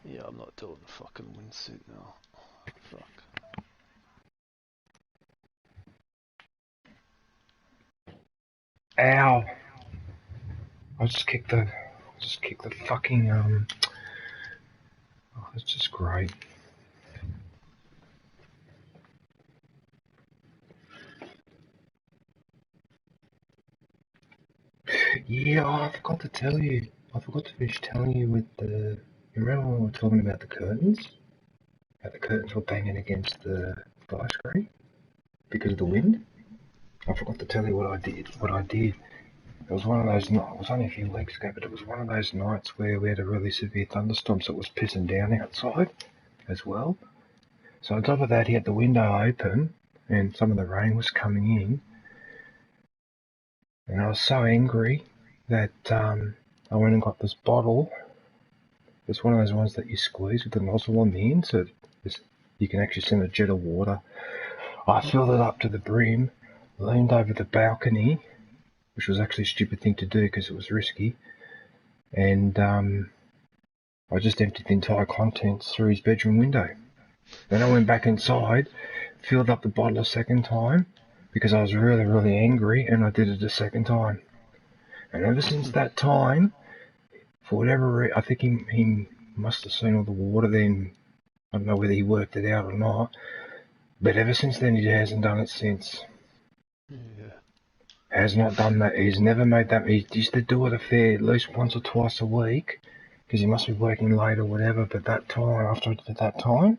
Yeah, I'm not doing the fucking windsuit now. Fuck. Ow! I just kicked the fucking Oh, that's just great. Yeah, I forgot to tell you. I forgot to finish telling you with the. You remember when we were talking about the curtains? How the curtains were banging against the fire screen because of the wind? I forgot to tell you what I did. It was one of those nights, it was only a few weeks ago, but it was one of those nights where we had a really severe thunderstorm, so it was pissing down outside as well. So on top of that, he had the window open, and some of the rain was coming in. And I was so angry that I went and got this bottle. It's one of those ones that you squeeze with the nozzle on the end, so you can actually send a jet of water. I filled it up to the brim, leaned over the balcony, which was actually a stupid thing to do because it was risky, and I just emptied the entire contents through his bedroom window. Then I went back inside, filled up the bottle a second time, because I was really, really angry, and I did it a second time. And ever since that time, for whatever reason, I think he must have seen all the water then. I don't know whether he worked it out or not, but ever since then he hasn't done it since. Yeah. Has not done that. He's never made that. He used to do it at least once or twice a week, because he must be working late or whatever, but that time, after I did that time,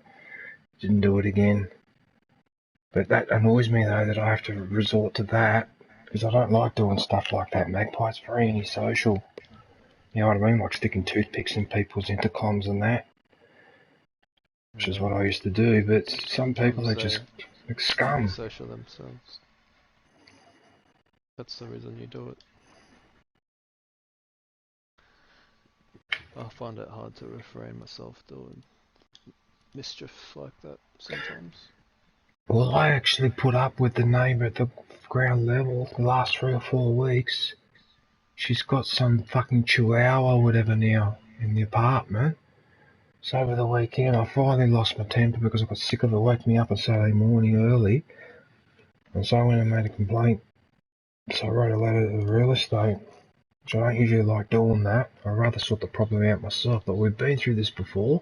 didn't do it again. But that annoys me though, that I have to resort to that, because I don't like doing stuff like that. Magpie's very antisocial. You know what I mean? Like sticking toothpicks in people's intercoms and that. Which is what I used to do, but some people are just like scum. Antisocial themselves. That's the reason you do it. I find it hard to refrain myself doing mischief like that sometimes. Well, I actually put up with the neighbour at the ground level the last 3 or 4 weeks. She's got some fucking chihuahua or whatever now in the apartment. So over the weekend I finally lost my temper because I got sick of her waking me up on Saturday morning early. And so I went and made a complaint. So I wrote a letter to the real estate, which I don't usually like doing that. I'd rather sort the problem out myself, but we've been through this before.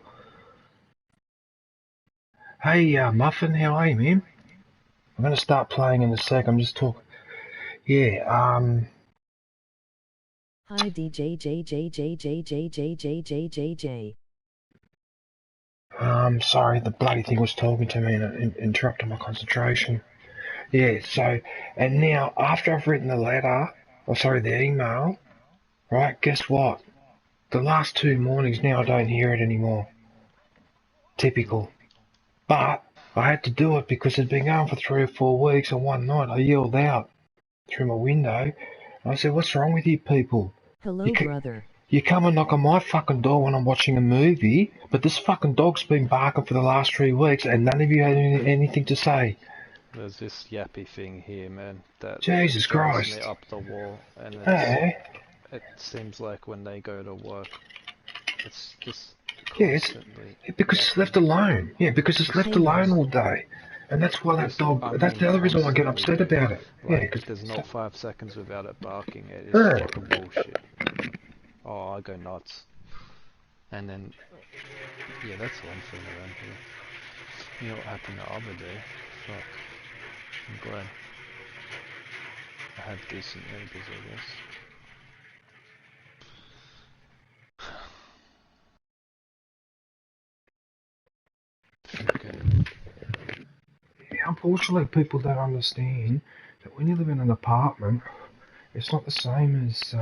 Hey, Muffin, how are you, man? I'm going to start playing in a sec. I'm just talking. Yeah, Hi DJ JJJJJJJJJJJ. Sorry, the bloody thing was talking to me and it interrupted my concentration. Yeah, so, and now, after I've written the letter, the email, right, guess what? The last 2 mornings now I don't hear it anymore. Typical. But I had to do it because it'd been going for 3 or 4 weeks, and one night I yelled out through my window. I said, "What's wrong with you people? Hello, brother. You come and knock on my fucking door when I'm watching a movie, but this fucking dog's been barking for the last 3 weeks, and none of you had anything to say." There's this yappy thing here, man, that Jesus drives Christ. me up the wall, and it seems like when they go to work, it's just constantly because it's left alone. Yeah, because it's left alone all day. And that's why that dog, that's the other reason I get upset about it. Like, there's not 5 seconds without it barking. It is fucking bullshit. Oh, I go nuts. And then, yeah, that's one thing around here. You know what happened the other day? Fuck. I'm glad I have decent neighbors, I guess. Okay. Unfortunately, people don't understand that when you live in an apartment, it's not the same as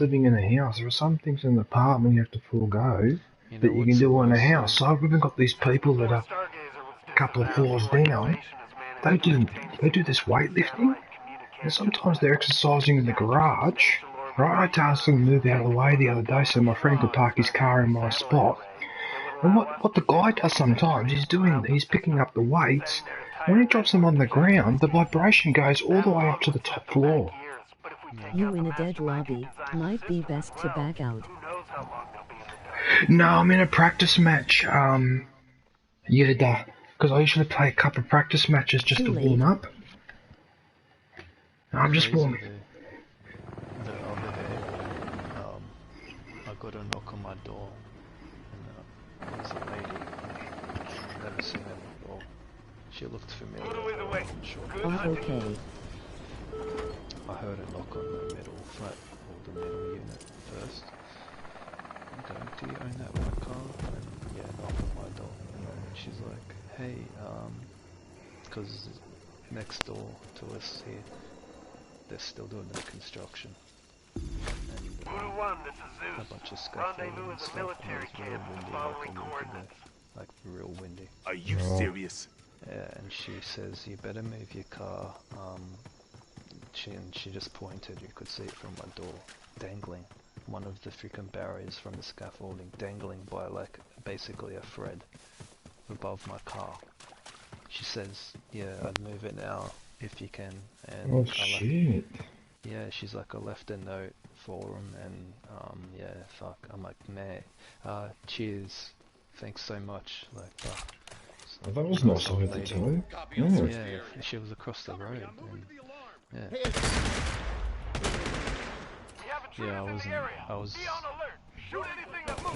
living in a house. There are some things in an apartment you have to forego that you can do in a house. So I've even got these people that are a couple of floors down. They do this weightlifting, and sometimes they're exercising in the garage. Right, I asked them to move out of the way the other day so my friend could park his car in my spot. And what the guy does sometimes, he's picking up the weights. When he drops them on the ground, the vibration goes all the way up to the top floor. You in a dead lobby, might be best to back out. No, I'm in a practice match. Yeah, because I usually play a couple of practice matches just Too to late. warm up. I'm just Crazy warming. the other day, I got a knock on my door, and it was a lady. Never seen her before. She looked familiar, but I wasn't sure. Okay. I heard a knock on the middle flat, or the middle unit first. I'm going, do you own that white car? And yeah, knock on my door. And then she's like, hey, because next door to us here, they're still doing the construction. And a bunch of scaffolding and stuff, and it was real windy like a week ago. Like real windy. Are you serious? Yeah, and she says, you better move your car. She just pointed, you could see it from my door, dangling. One of the freaking barriers from the scaffolding, dangling by like basically a thread above my car. She says, yeah, I'd move it now if you can. And Oh shit. yeah, she's like, I left a note for him, and yeah, fuck. I'm like, man, cheers, thanks so much. Like, Well, that was nice of her to tell you. Yeah. yeah, she was across the road. And, yeah. Yeah, I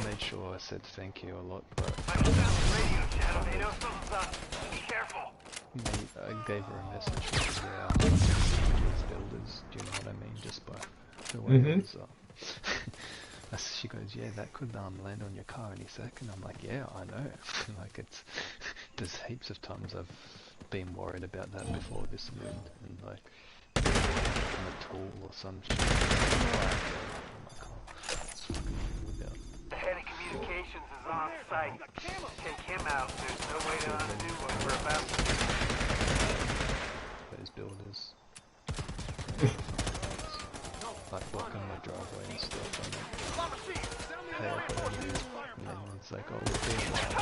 made sure I said thank you a lot, but I gave her a message for these builders, do you know what I mean, just by the way it was she goes, yeah, that could land on your car any second. I'm like, yeah, I know. Like, there's heaps of times I've been worried about that before this wind, and like, a tool or some shit. The head of communications is on site. Take him out. There's no way to undo what we're about to do. Those builders. Like blocking my driveway and stuff. I'm like, hey, I've got a new. And then it's like, oh, we're being live.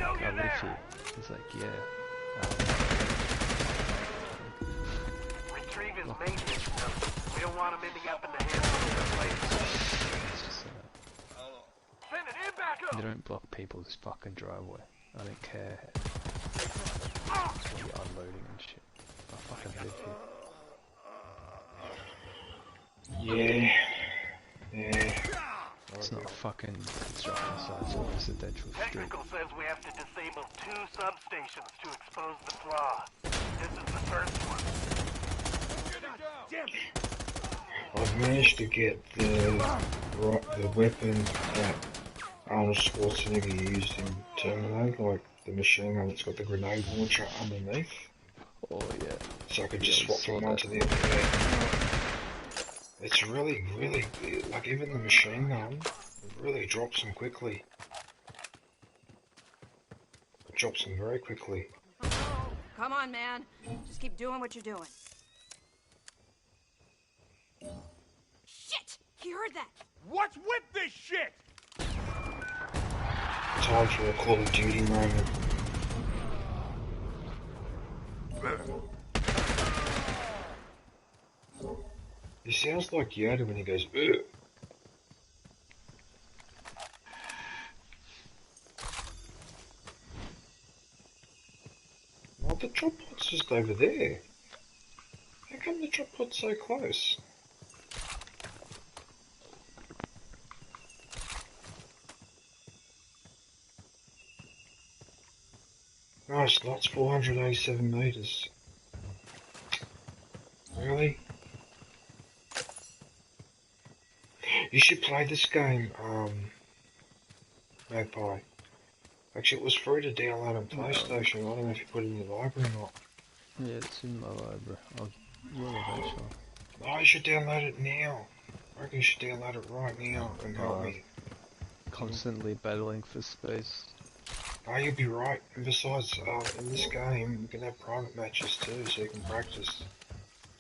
I live here. He's like, yeah. Retrieve his maintenance stuff. We don't want him ending up in the hands of the place. It's just, you don't block people's fucking driveway. I don't care. You're unloading and shit. I fucking live here. Yeah. It's not a fucking construction site, it's a residential street. Technical says we have to disable 2 substations to expose the flaw. This is the first one. I've managed to get the weapon that Arnold Schwarzenegger used in Terminator, like the machine gun that's got the grenade launcher underneath. Oh yeah. So I could just swap from one to the other. It's really, like even the machine gun, it really drops them quickly. It drops them very quickly. Come on, man. Just keep doing what you're doing. Shit! He heard that! What's with this shit? Time for a Call of Duty moment. He sounds like Yoda when he goes, ugh. Well, the drop pod's just over there. How come the drop pod's so close? Nice, that's 487 meters. Really? You should play this game, Magpie. Actually, it was free to download on PlayStation. I don't know if you put it in your library or not. Yeah, it's in my library. I will eventually. Oh, you should download it now. I reckon you should download it right now and help me. Constantly battling for space. Oh, you'll be right. And besides, in this game, you can have private matches too, so you can practice.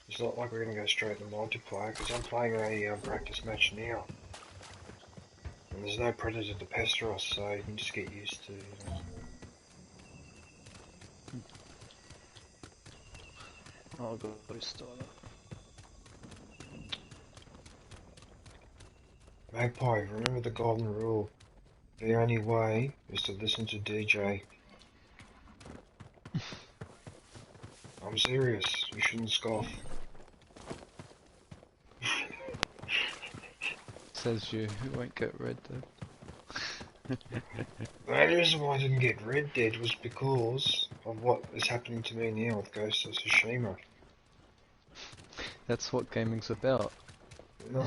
It's not like we're going to go straight to multiplayer, because I'm playing a practice match now. And there's no predator to pester us, so you can just get used to, you know. I'll go start up. Magpie, remember the golden rule. The only way is to listen to DJ. I'm serious, you shouldn't scoff. Says you who won't get Red Dead. The only reason why I didn't get Red Dead was because of what is happening to me now with Ghost of Tsushima. That's what gaming's about. No.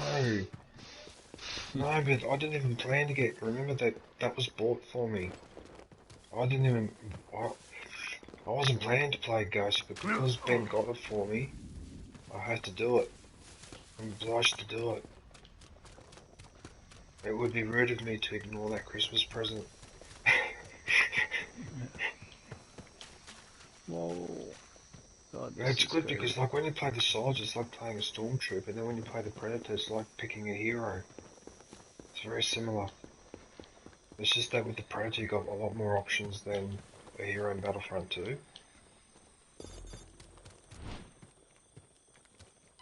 No, but I didn't even plan to get. Remember that was bought for me. I didn't even. I wasn't planning to play Ghost, but because Ben got it for me, I had to do it. I'm obliged to do it. It would be rude of me to ignore that Christmas present. Whoa. God, It's good because like when you play the soldier, it's like playing a stormtrooper, and then when you play the predator, it's like picking a hero. It's very similar. It's just that with the predator, you got a lot more options than a hero in Battlefront 2.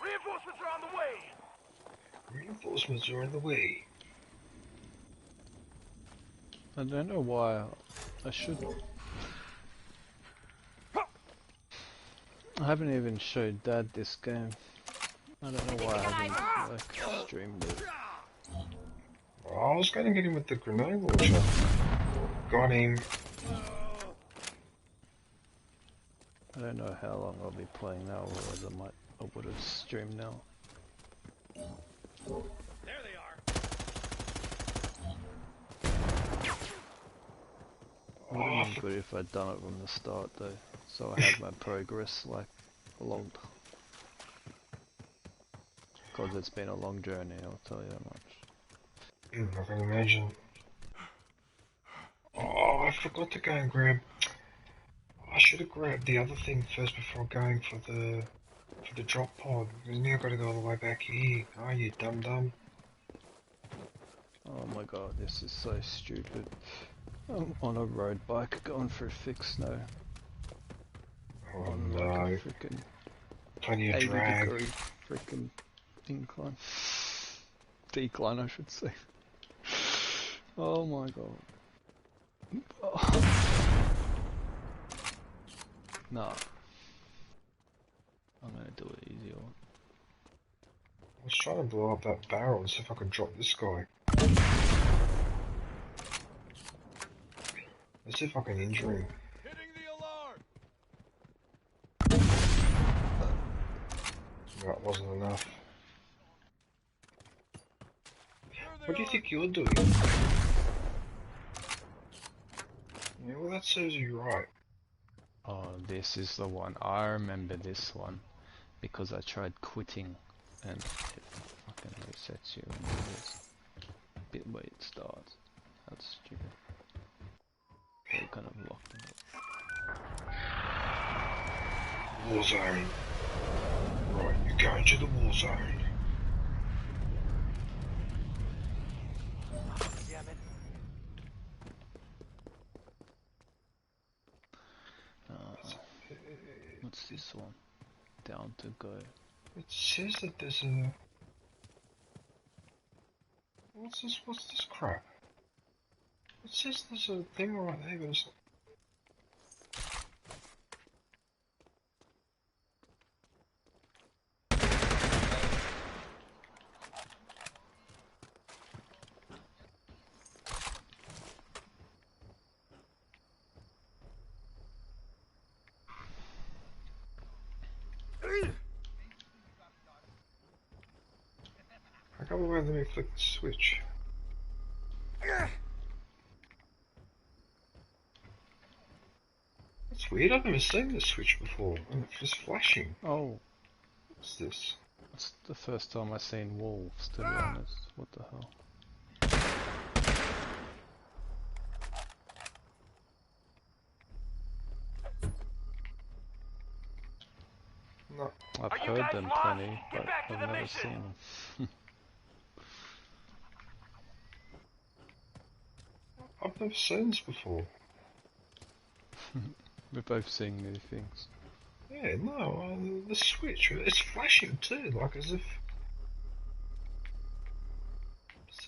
Reinforcements are on the way. Reinforcements are on the way. I don't know why I should. I haven't even showed Dad this game. I don't know why I haven't like streamed it. I was going to get him with the grenade launcher. Got him. I don't know how long I'll be playing now, otherwise I would have streamed now. There they are. It would have been good if I'd done it from the start though, so I had my progress like logged. Because it's been a long journey, I'll tell you that much. I can imagine. Oh, I forgot to go and grab. I should have grabbed the other thing first before going for the drop pod. Because now I've got to go all the way back here. Oh, you dum dum. Oh my god, this is so stupid. I'm on a road bike going for a fixed snow. Oh On no. like a freaking Plenty of 80 drag. degree freaking incline. Decline, I should say. Oh my god. Oh. Nah. I'm gonna do it easy one. I was trying to blow up that barrel and see if I could drop this guy. Let's see if I can injure him. Hitting the alarm. That wasn't enough. There they What do you are. think you're doing? Yeah, well that serves you right. Oh, this is the one. I remember this one because I tried quitting and it fucking resets you and this bit where it starts. That's stupid. They kind of locked it up. War zone. Right, you're going to the war zone. Damn it. What's this one? Down to go. It says that there's a... What's this crap? It says there's a thing right there, but it's... I can't believe let me flick the switch. That's weird, I've never seen this switch before, and it's just flashing. Oh, What's this? it's the first time I've seen wolves, to be honest. What the hell? No, I've Are you heard guys them lost? plenty, Get but back to I've the never mission. seen them. I've never seen this before. We're both seeing new things. Yeah, no, the switch, it's flashing too, like as if...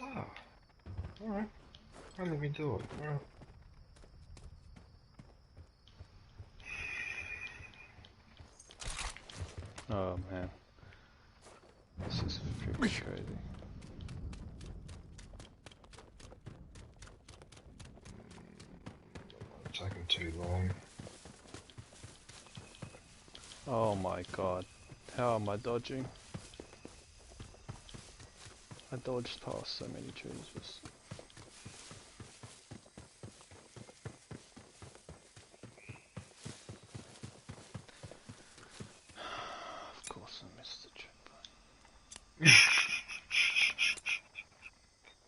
Ah, alright. How did we do it? Well, Oh man. This is freaking crazy. it's taking too long. Oh my god. How am I dodging? I dodged past so many trees. Just... Of course I missed the checkpoint.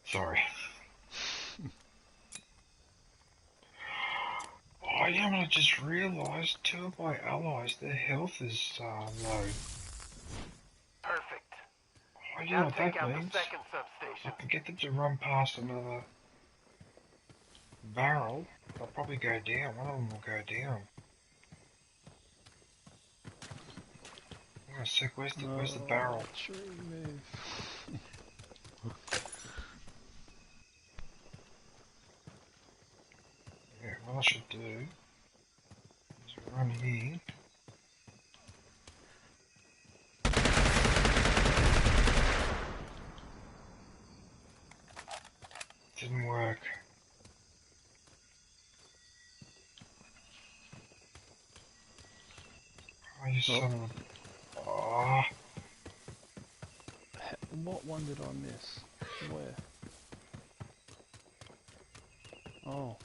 Sorry. Oh yeah, I just realised two of my allies, their health is low. Perfect. Oh, you know Now what take that out means? the second I substation. can get them to run past another barrel. They'll probably go down. One of them will go down. Hang on a sec, where's the barrel? Tree move. Yeah, what I should do is run here. Didn't work. Oh, you son of a... Oh, What one did I miss? Where? Oh.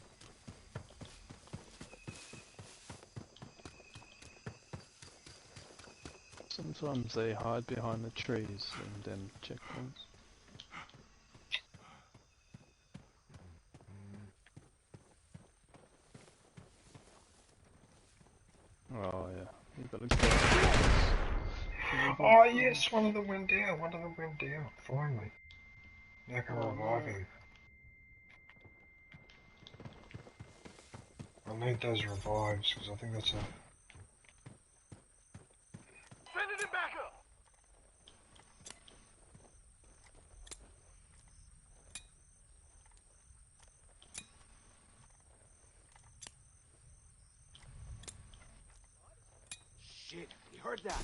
Sometimes they hide behind the trees and then checkpoints. Oh yeah, you gotta go. oh yes, one of them went down. One of them went down. Finally. Now I can revive him. I need those revives because I think that's a... Sending it back up. Shit, you heard that?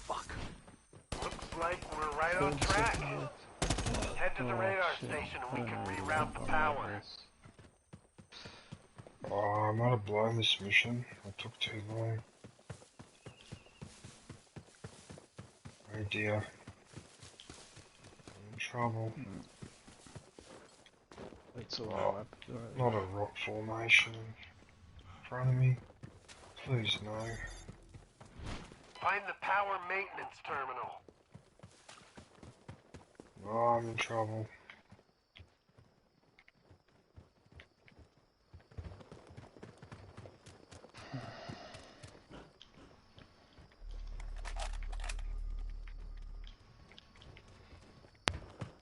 Fuck. Looks like we're right on track. Head to the radar station and we can reroute the power. Oh, I might have blown this mission. It took too long. Oh dear. I'm in trouble. It's all Oh, right. not a rock formation in front of me. Please no. Find the power maintenance terminal. Oh, I'm in trouble.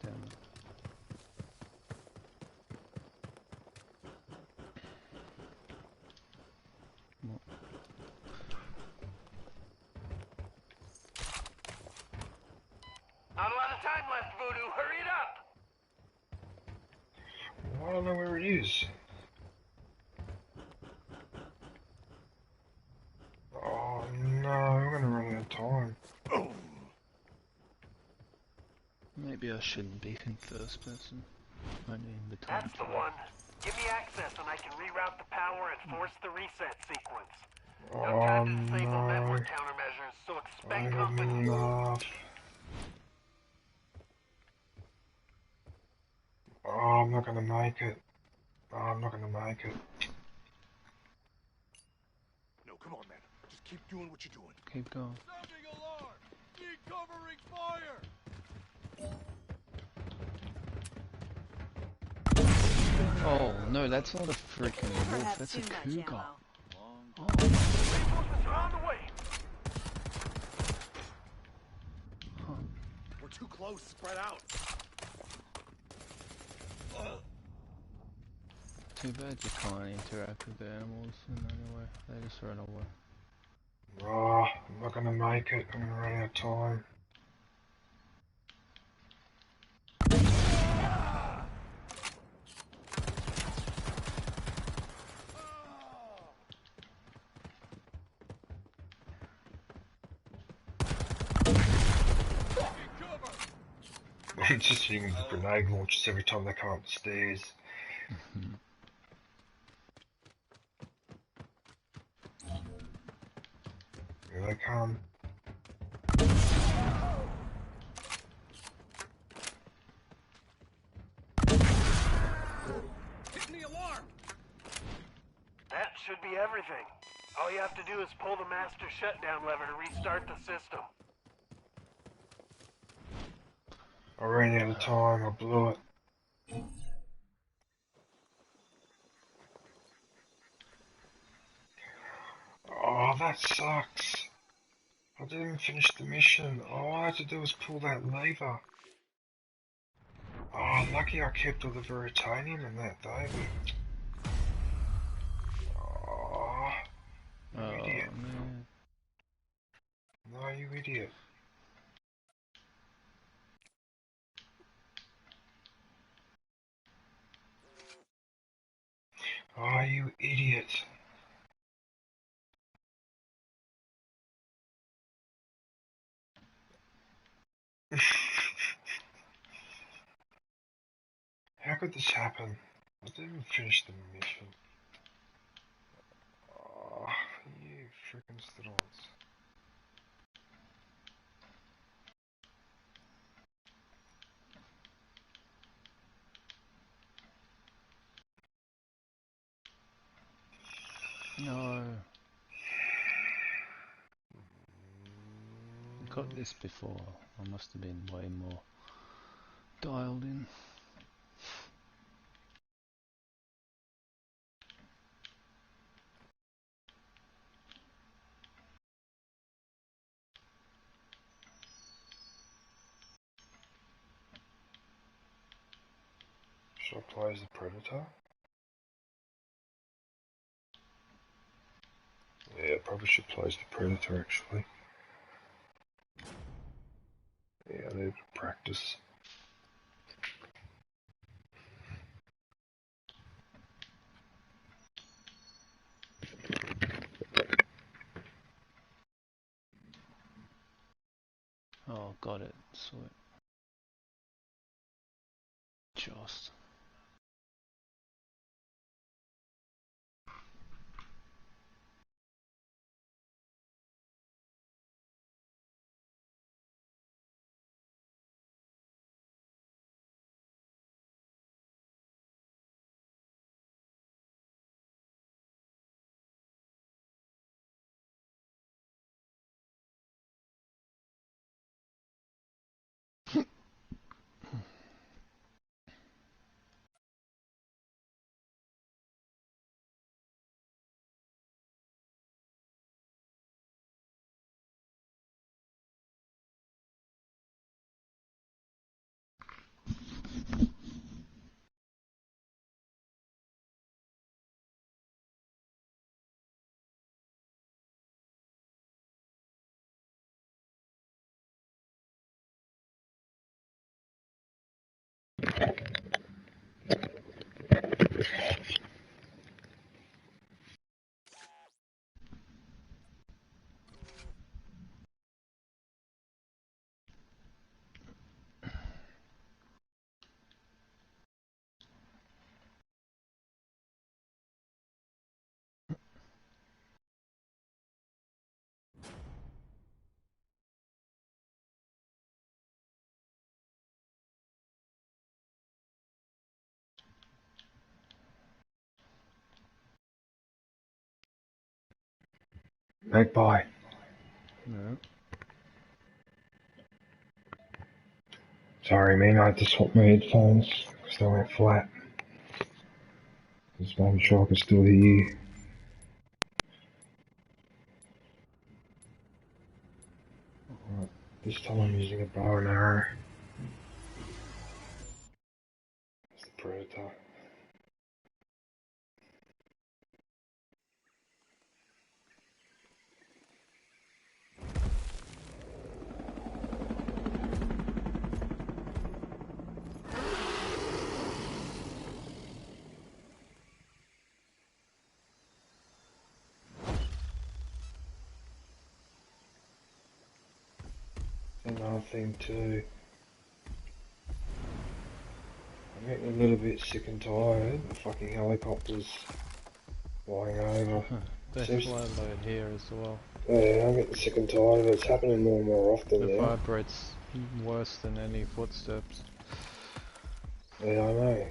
Damn it. Not a lot of time left, Voodoo. Hurry it up. Well, I don't know where it is. Oh no, I'm gonna run out of time. Maybe I shouldn't be in first person. Only in the time. That's the one. Give me access and I can reroute the power and force the reset sequence. No time to disable no. network countermeasures, so I expect haven't company. enough. Oh, I'm not gonna make it. Oh, I'm not gonna make it. No, come on, man. Just keep doing what you're doing. Keep going. Sounding alarm! Need covering fire! Oh no, that's not a freaking wolf. That's a cougar. Reinforcements are on the way. We're too close. Spread out. Too bad you can't interact with the animals in any way. They just run away. Oh, I'm not gonna make it. I'm gonna run out of time. I'm just hitting the grenade launchers every time they come up the stairs. Here they come. Hitting the alarm! That should be everything. All you have to do is pull the master shutdown lever to restart the system. I ran out of time, I blew it. Oh, that sucks. I didn't even finish the mission. All I had to do was pull that lever. Oh, lucky I kept all the Veritanium in that, David. Oh, you idiot. Man. No, you idiot. Oh, you idiot. How could this happen? I didn't finish the mission. Oh, you freaking strongs. No. Got this before. I must have been way more dialed in. Should I play as the Predator? Yeah, I probably should play as the Predator actually. Yeah, I need to practice. Oh, got it. Sweet. Just. Magpie. No. Sorry man, I had to swap my headphones because they went flat. Just making sure I can still hear you. Alright, this time I'm using a bow and arrow. That's the Predator. Another thing too. little bit sick and tired. The fucking helicopters flying over. They Seems- fly low here as well. Yeah, I'm getting sick and tired of it. It's happening more and more often It now. vibrates worse than any footsteps. Yeah, I know.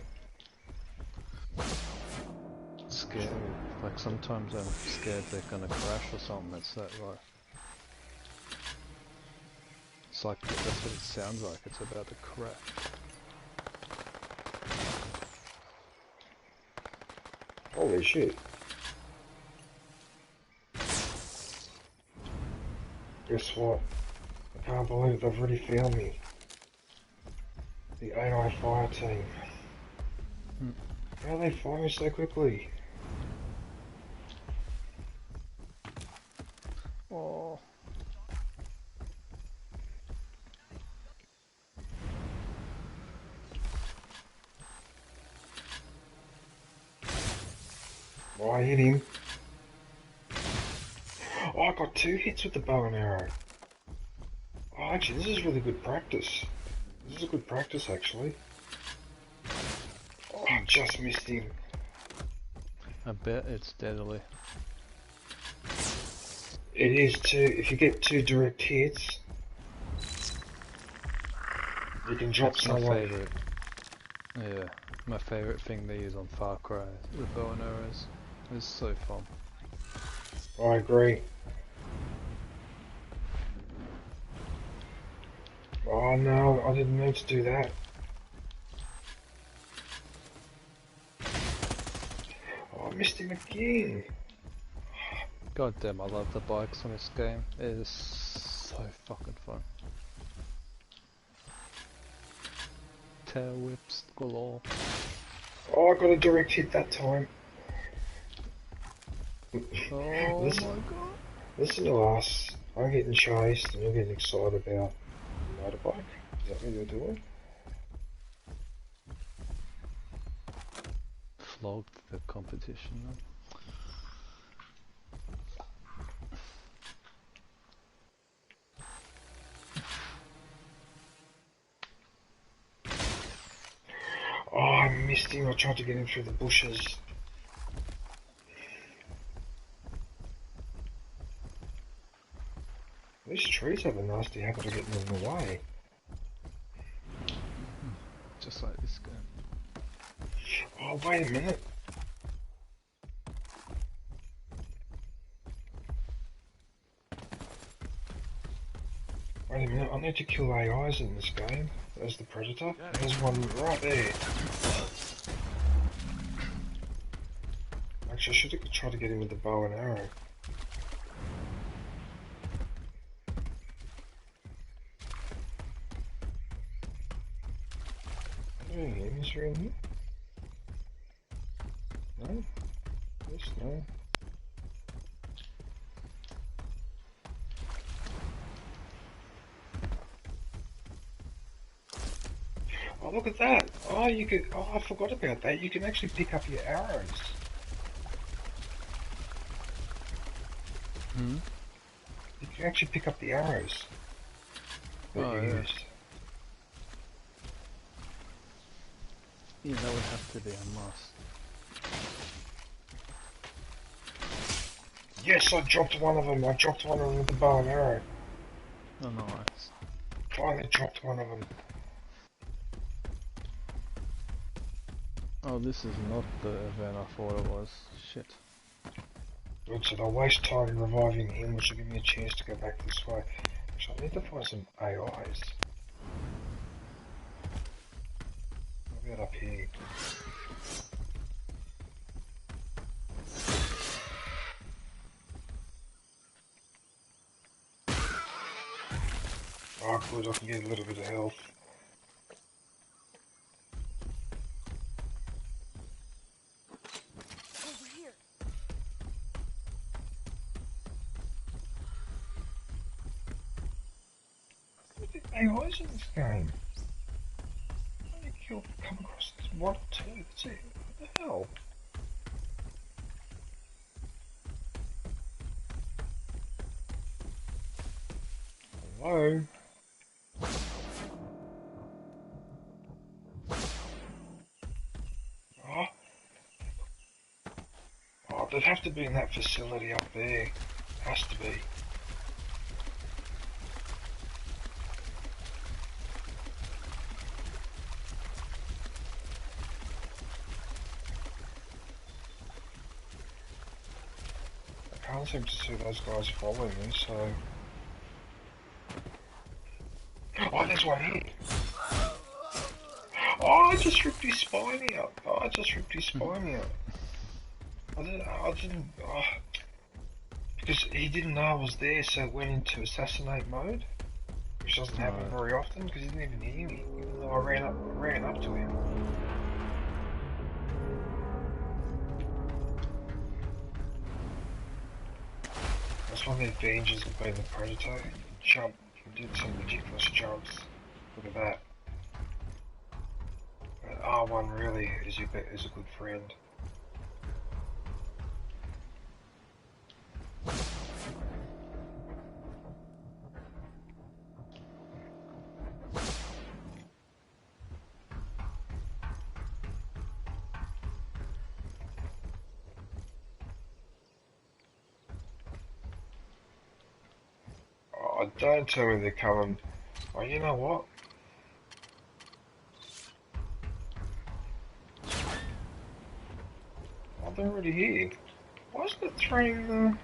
It's scary. Like sometimes I'm scared they're gonna crash or something. It's that like. It's like that's what it sounds like. It's about to crash. Holy shit. Guess what? I can't believe they've already found me. The AI fire team. How do they find me so quickly? Oh. Oh, I hit him. Oh, I got 2 hits with the bow and arrow. Oh, actually, this is really good practice. This is a good practice, actually. Oh, I just missed him. I bet it's deadly. It is too. If you get 2 direct hits, you can drop That's my someone. favourite. Yeah, my favourite thing they use on Farcry, the bow and arrows. It's so fun. I agree. Oh no, I didn't mean to do that. Oh, I missed him again. God damn, I love the bikes on this game. It is so fucking fun. Tail whips galore. Oh, I got a direct hit that time. Oh Listen. my god. Listen to us. I'm getting chased and you're getting excited about a motorbike. Is that what you're doing? Flogged the competition. Oh, I missed him. I tried to get him through the bushes. These trees have a nasty habit of getting in the way. Just like this game. Oh, wait a minute. Wait a minute, I need to kill AIs in this game. There's the predator. There's one right there. Actually, I should have tried to get him with the bow and arrow. Is there in here? No? Yes, no. Oh, look at that! Oh, you could. Oh, I forgot about that. You can actually pick up your arrows. Hmm? You can actually pick up the arrows that Oh, you yeah. used. Yeah, that would have to be a must. Yes, I dropped one of them. I dropped one of them with the bow and arrow. Oh, nice. Finally dropped one of them. Oh, this is not the event I thought it was. Shit. Good, so they'll waste time reviving him, which will give me a chance to go back this way. So I need to find some AIs. What about up here? Oh, good, I can get a little bit of health. Over here. Look at the AIs in this game. I only come across one or two, that's it. What the hell? Hello? they'd have to be in that facility up there. Has to be. I can't seem to see those guys following me, so... Oh, there's one here! Oh, I just ripped his spine out! I didn't... Oh, because he didn't know I was there, so it went into assassinate mode. Which doesn't happen very often, because he didn't even hear me, even though I ran up to him. That's one of the advantages of being the Predator. You can jump, you did some ridiculous jumps. Look at that. But R1 really is a good friend. Oh, don't tell me they're coming. Oh, you know what? Oh, they're already here. Why is it throwing the...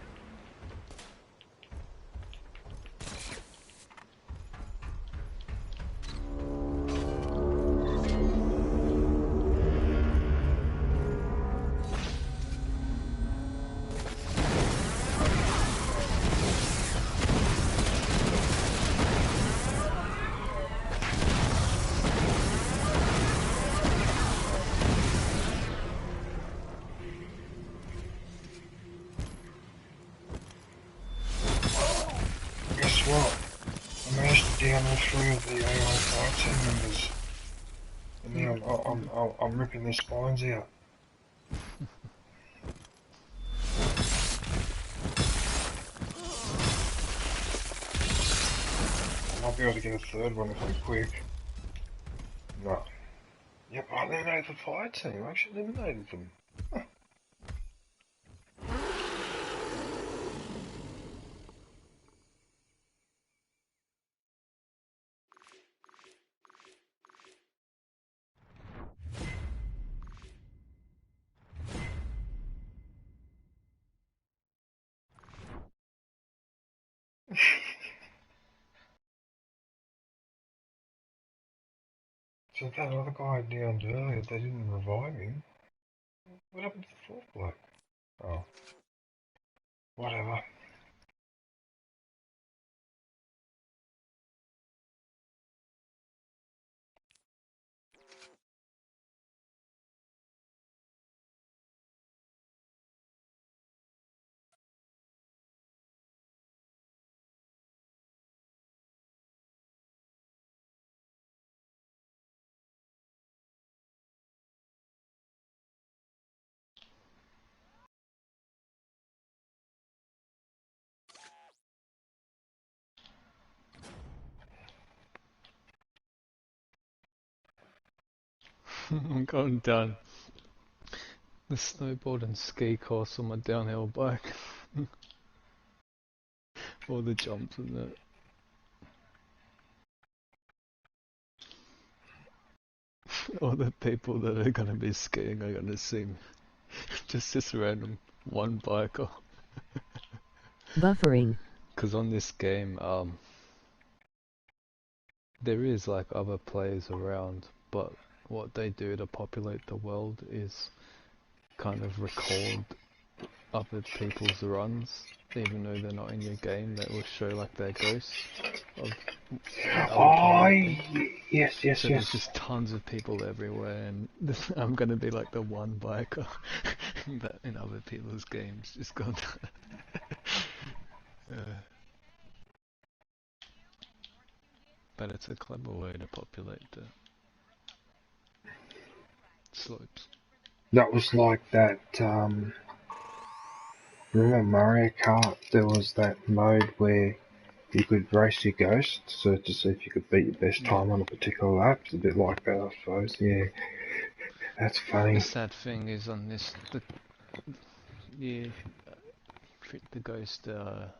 I'm ripping their spines out. I might be able to get a third one if I'm quick. No. Yep, I eliminated the fire team. I actually eliminated them. Huh. So that other guy I downed earlier, they didn't revive him. What happened to the fourth bloke? Oh. Whatever. I'm going down the snowboard and ski course on my downhill bike. All the jumps and that. All the people that are gonna be skiing are gonna see me. Just this random one biker. Buffering. Because on this game, there is like other players around, but what they do to populate the world is kind of record other people's runs, even though they're not in your game. They will show like their ghosts of Yes. So there's just tons of people everywhere, and I'm gonna be like the one biker that in other people's games just gone. But it's a clever way to populate the slopes. That was like that, remember Mario Kart? There was that mode where you could race your ghost to see if you could beat your best time on a particular lap. It's a bit like that, I suppose. Yeah, that's funny. The sad thing is on this, Yeah, the ghosts are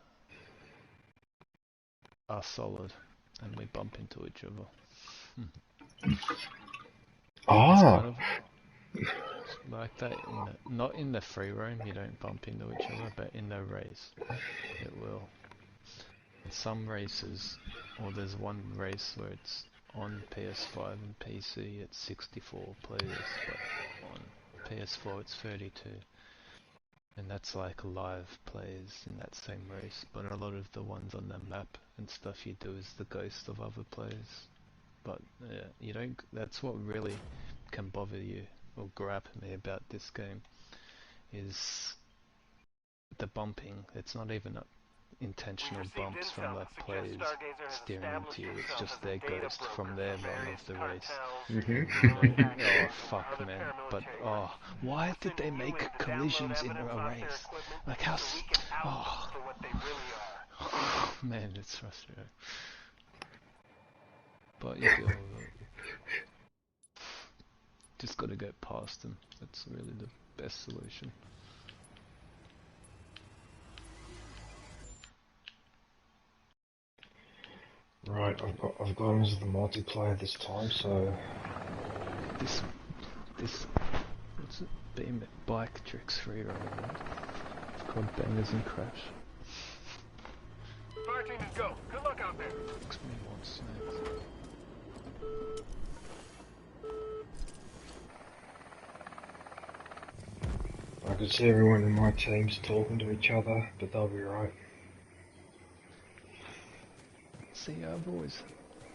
solid, and we bump into each other. It's kind of like that not in the free roam, you don't bump into each other, but in the race, it will. In some races, or there's one race where it's on PS5 and PC, it's 64 players, but on PS4 it's 32. And that's like live players in that same race, but a lot of the ones on the map and stuff you do is the ghost of other players. But yeah, you don't. That's what really can bother you or grab me about this game, is the bumping. It's not even intentional bumps from the players steering into you. It's just their ghost from their run of the race. Oh fuck, man! But oh, why did they make collisions in a race? Like how? Oh, man, it's frustrating. But you deal with it. Just gotta get past them. That's really the best solution. Right, I've got into the multiplayer this time, so... This, what's it? Beam it, bike tricks free roam. It's called Bangers and Crash. Fire team, go. Good luck out there. Makes me want snakes. I could see everyone in my team's talking to each other, but they'll be right. See, I've always,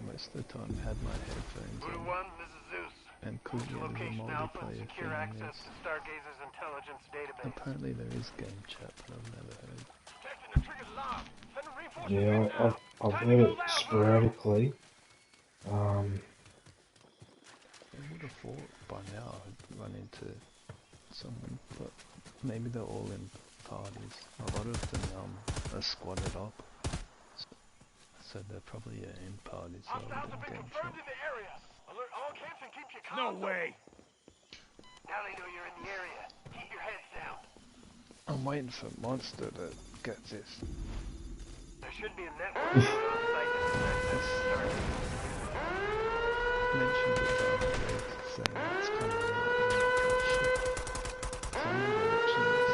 most of the time, had my headphones Blue on. One, this is Zeus. And could get the Location Alpha, multiplayer secure thing, access yes. to Stargazer's intelligence database. Apparently there is game chat, but I've never heard. Testing the trigger's loud. Send a reinforcement Yeah, down. I've heard it sporadically. I would have thought by now I'd run into someone, but maybe they're all in parties. A lot of them are squatted up, so they're probably in parties rather Hostiles than have been game confirmed chat. in the area. Alert all camps and keep your No comms way. open. Now they know you're in the area. Keep your heads down. I'm waiting for Monster to get this. There should be a network on site to start. Mentioned it the other day, saying it's coming out, and I'm like, oh shit. Someone watching this.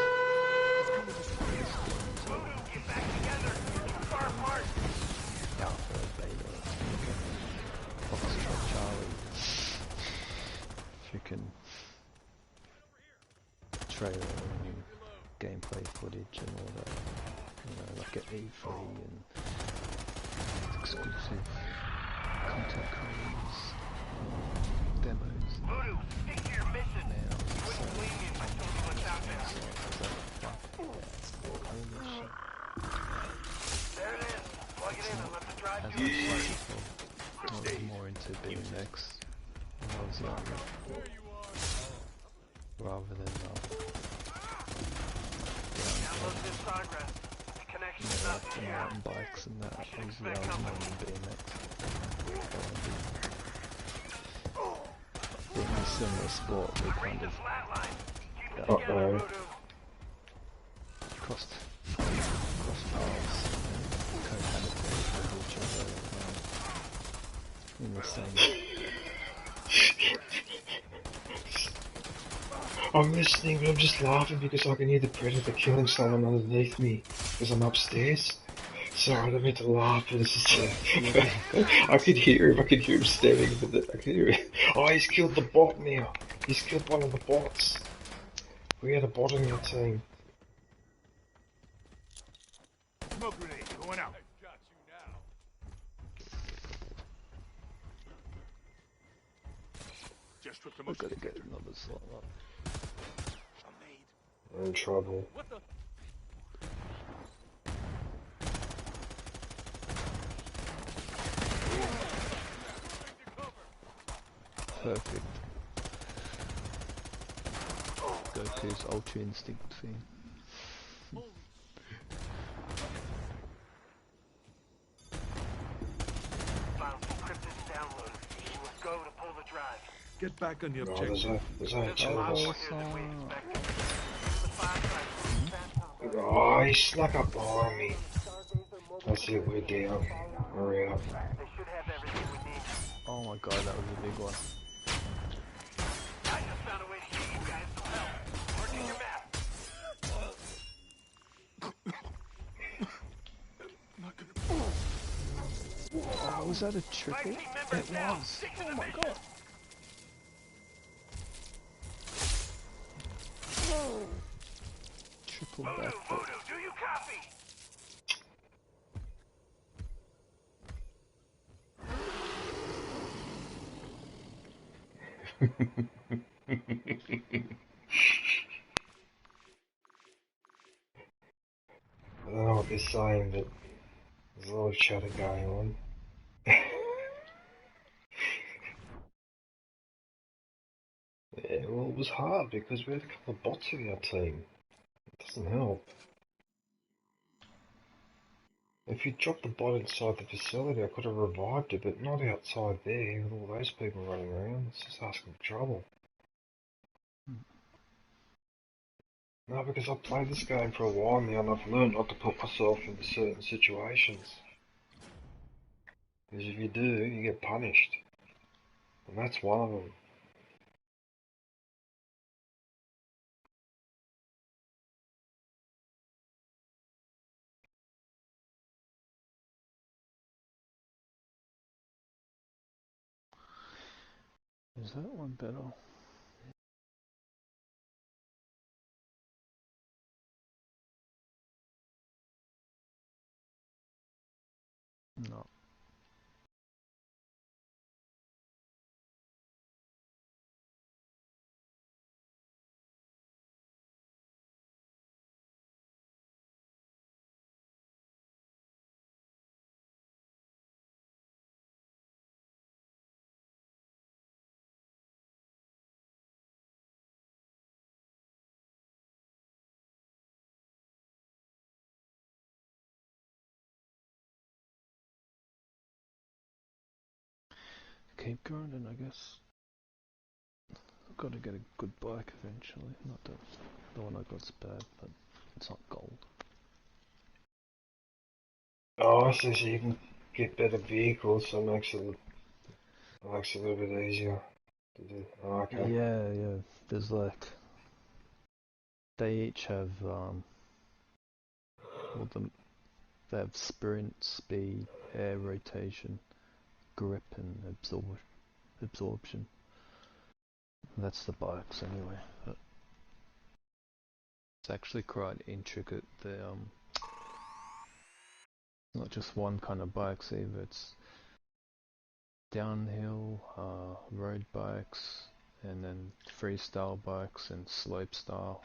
Voodoo, get back together. You're too far apart. Alpha, Beta, Foxtrot, Charlie, freaking trailer and new gameplay footage and all that, you know, like at E3 and exclusive content creators, demos. Voodoo, stick to your mission. Man, I'm You wouldn't believe me if I told you what's out there. Holy shit. There it is. Plug it in and let the drive As do I its said work. before, I was more into BMX when I was younger, rather than Download this progress. The connection's not in here. mountain bikes and that. I was more into BMX. Being a similar sport, we kind of Flatline. Keep it together, Uh-oh. Voodoo. crossed paths and cohabitated with each other in the same. I'm listening, but I'm just laughing because I can hear the predator killing someone underneath me because I'm upstairs. Sorry, I don't mean to laugh, but it's just I could hear him staring, but I could hear it. Oh, he's killed the bot now. He's killed one of the bots. We had a bot in your team. Smoke grenade going out. Got you now. Just took the We've most. got to get another slot up. We're in trouble. What the? Perfect. Goku's Ultra Instinct thing. Files encrypted and downloaded. You must go to pull the drive. Get back on the Oh, objective. there's only two of us. Here's what we expected. Use the flashlight. Oh, he snuck up behind me. That's it, we're down. Hurry up. They should have everything we need. Oh my god, that was a big one. I just found a way to get you guys some help. Marking your map. Oh, was that a triple? Team members It down. was. Stick to Oh the my mission. god. Triple Voodoo, backflip. Voodoo, do you copy? I don't know what they're saying, but there's a lot of chatter going on. Yeah, well, it was hard because we had a couple of bots in our team. It doesn't help. If you dropped the bot inside the facility, I could have revived it, but not outside there with all those people running around. It's just asking for trouble. No, because I've played this game for a while now and I've learned not to put myself into certain situations. Because if you do, you get punished. And that's one of them. Is that one better? No. Keep grinding, I guess. I've got to get a good bike eventually. Not that the one I got's bad, but it's not gold. Oh, I see, so you can get better vehicles, so it makes it a little bit easier to do. Oh, okay. Yeah, yeah. There's like they each have well they have sprint, speed, air rotation, grip, and absorption. That's the bikes anyway. But it's actually quite intricate. They not just one kind of bikes either. It's downhill, road bikes, and then freestyle bikes and slopestyle.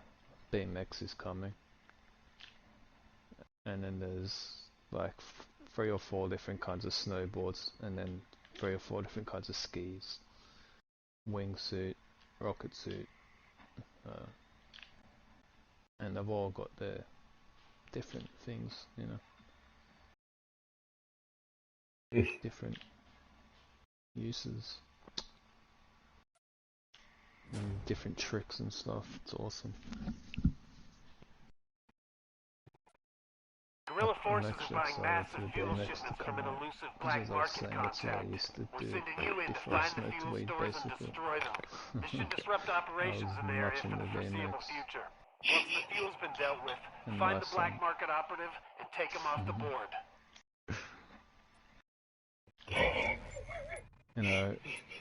BMX is coming, and then there's like 3 or 4 different kinds of snowboards, and then 3 or 4 different kinds of skis, wingsuit, rocket suit, and they've all got their different things, you know, different uses and different tricks and stuff. It's awesome. Guerrilla I'm forces are actually buying excited massive for the fuel BMX to shipments come from an out. elusive Because black as I was market saying, that's what I contact. used to We're do sending you in to before I find the smoked fuel weed, stores and basically. destroy them. This should disrupt I operations was in the area notching for the the foreseeable BMX. future. Once the fuel's been dealt with, And find the last black time. market operative and take him off the board. You know,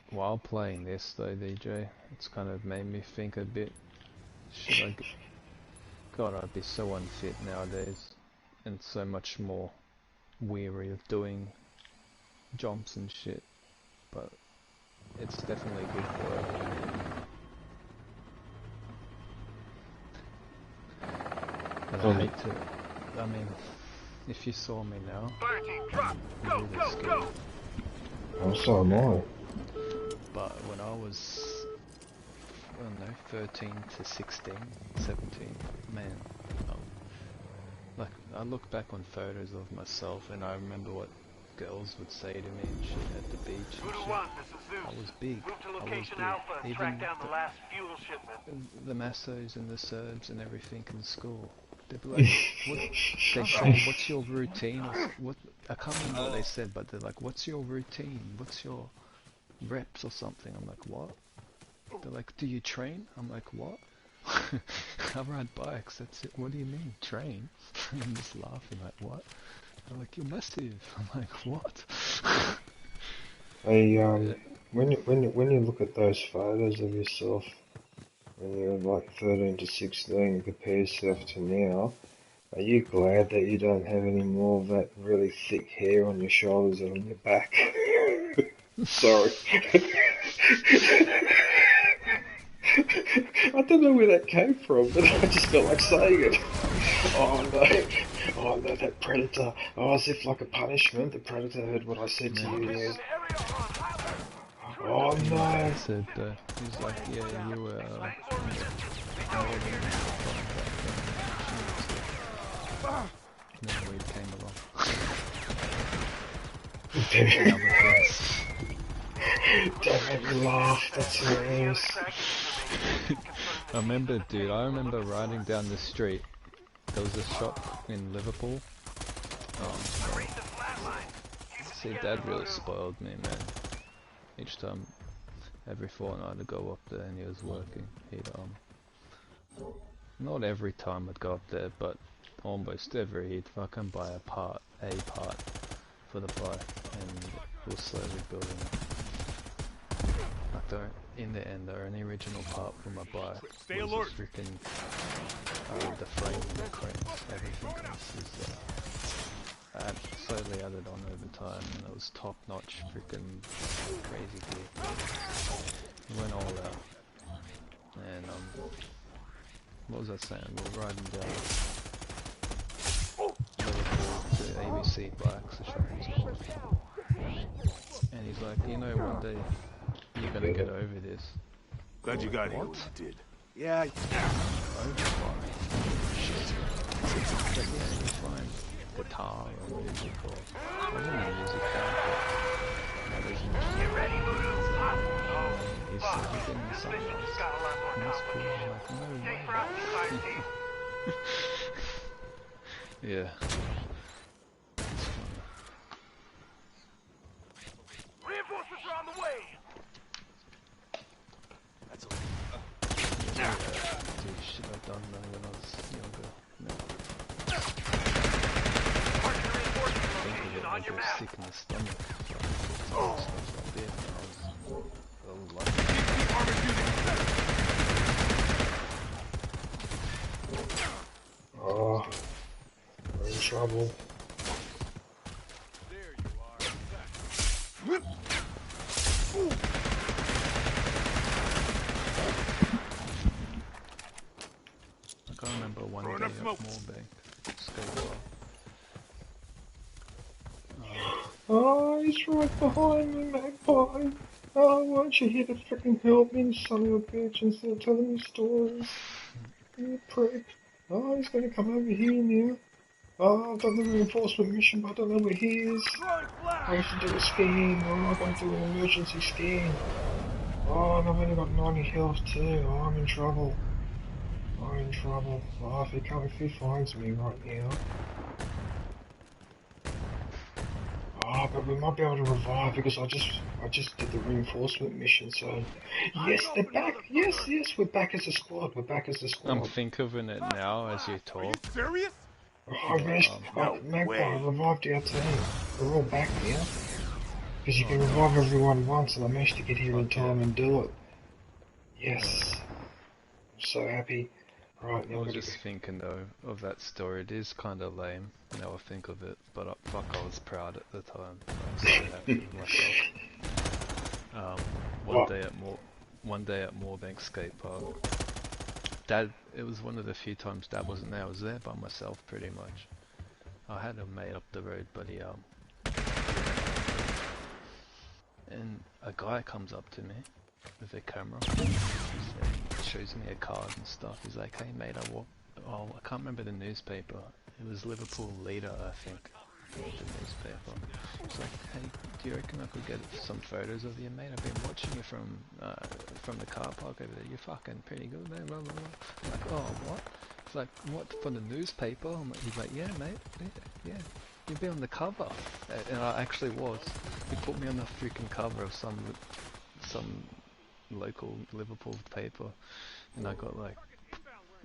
while playing this though, DJ, it's kind of made me think a bit. Should I? God, I'd be so unfit nowadays, and so much more weary of doing jumps and shit. But it's definitely good for it. But I hate to. I mean, if you saw me now, Fire team, drop! I'm Go, really go, scared. go! Oh, so am I. But when I was, I don't know, 13 to 16, 17, man, like, I look back on photos of myself and I remember what girls would say to me and shit at the beach and Voodoo shit. 1, this is Zeus. I was big. Move to I was location big. Alpha and track Even down the last fuel shipment. the Massos and the Serbs and everything in school, They'd be like, what, they say, what's your routine? Or what, I can't remember what they said, but they're like, what's your routine? What's your reps or something? I'm like, what? They're like, do you train? I'm like, what? I ride bikes, that's it. What do you mean, train? I'm just laughing, like, what? They're like, you're massive. I'm like, what? Hey, when you look at those photos of yourself when you were like 13 to 16 and compare yourself to now, are you glad that you don't have any more of that really thick hair on your shoulders and on your back? Sorry. I don't know where that came from, but I just felt like saying it. Oh no, that predator. Oh, as if like a punishment, the predator heard what I said to you. Yeah. Oh no. Dad said, he's like, yeah, you were, and then Reed came along. Don't make me laugh, that's hilarious. I remember riding down the street. There was a shop in Liverpool. See, Dad really spoiled me, man. Each time, every fortnight I'd go up there and he was working. He'd, not every time I'd go up there, but almost every, he'd fucking buy a part for the bike, and we'll slowly build it. Like in the end, the only original part for my bike was just freaking the frame and the cranes. Everything else is slowly added on over time, and it was top notch, freaking crazy gear. It went all out. And what was I saying? We were riding down Liverpool to ABC Bikes, the shop was called. And he's like, you know, one day you're gonna get over this. Glad you got here when you did. Yeah. Over what? Shit. But yeah, you find guitar or music or I wasn't a music guy, but I was he's getting me something else. And that's cool. I'm like, no way. Yeah. It's fun. Reinforcements are on the way. That's all. Yeah, dude, shit I've done when I was younger. No. Think of it, like you're sick in the stomach. Stuff like that. I was lucky. Oh, we're in trouble. There you are. I can't remember one day at Moorbank. Oh, he's right behind me, Magpie. Oh, won't you here to freaking help me, son of a bitch, instead of telling me stories? You prick. Oh, he's gonna come over here now. Oh, I've done the reinforcement mission, but I don't know where he is. I have to do a scan. Oh, I've got to do an emergency scan. Oh, and I've only got 90 health too. Oh, I'm in trouble. I'm in trouble. Oh, if he finds me right now. Oh, but we might be able to revive because I just did the reinforcement mission, so yes, they're back. Yes, we're back as a squad. We're back as a squad. I'm thinking of it now as you talk. Serious? Magpie revived our team. We're all back now. Because you can revive everyone once, and I managed to get here in time and do it. Yes. I'm so happy. Right, now I was just thinking though of that story. It is kind of lame now I think of it, but fuck, I was proud at the time. I was so happy with myself. One day at Moorbank Skate Park. Dad, it was one of the few times Dad wasn't there. I was there by myself pretty much. I had a mate up the road, but he and a guy comes up to me with a camera. Shows me a card and stuff. He's like, hey mate, I can't remember the newspaper. It was Liverpool Leader, I think. The newspaper. He's like, hey, do you reckon I could get some photos of you, mate? I've been watching you from the car park over there. You're fucking pretty good, man. Blah, blah, blah. I'm like, oh, what? He's like, what, for the newspaper? He's like, yeah, mate, yeah. You'd be on the cover. And I actually was. He put me on the freaking cover of some local Liverpool paper. And I got like,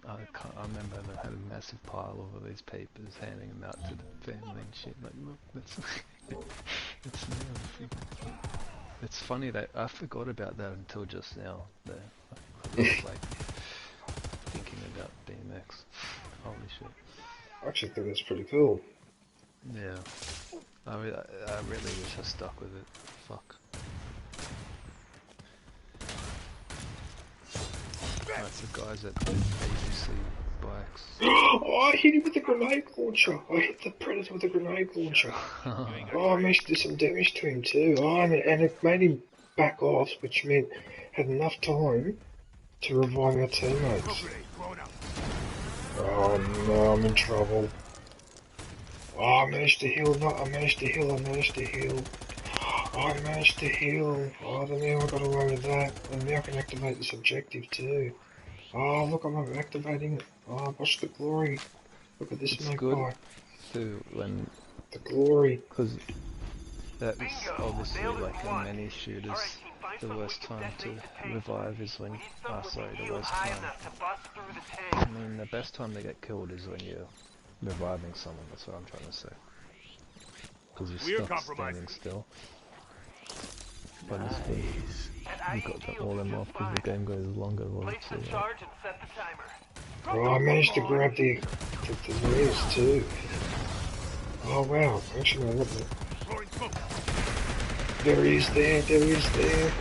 I remember I had a massive pile of all these papers, handing them out to the family and shit. Like, look, that's it's now. It's funny that I forgot about that until just now. I was like thinking about BMX. Holy shit! I actually think that's pretty cool. Yeah, I really wish I stuck with it. Fuck. That's the guys at the ABC bikes. Oh, I hit him with a grenade launcher. I hit the Predator with a grenade launcher. Oh, I managed to do some damage to him too. Oh, and it made him back off, which meant had enough time to revive our teammates. Oh no, I'm in trouble. Oh, I managed to heal. No, I managed to heal. I managed to heal. Oh, I managed to heal. Oh, then now I got away with that. And now I can activate this objective too. Oh, look, I'm activating it. Oh, watch the glory. Look at this It's magpie. good too when The glory. because that's obviously like in many shooters. The worst time to revive is when, the worst time. I mean, the best time to get killed is when you're reviving someone, that's what I'm trying to say. Because you're stuck standing still. But it's good. You got to all them off because the game goes longer, obviously. Oh, I managed to grab the wheels too. Oh wow, actually I got the... There he is there, there he is there.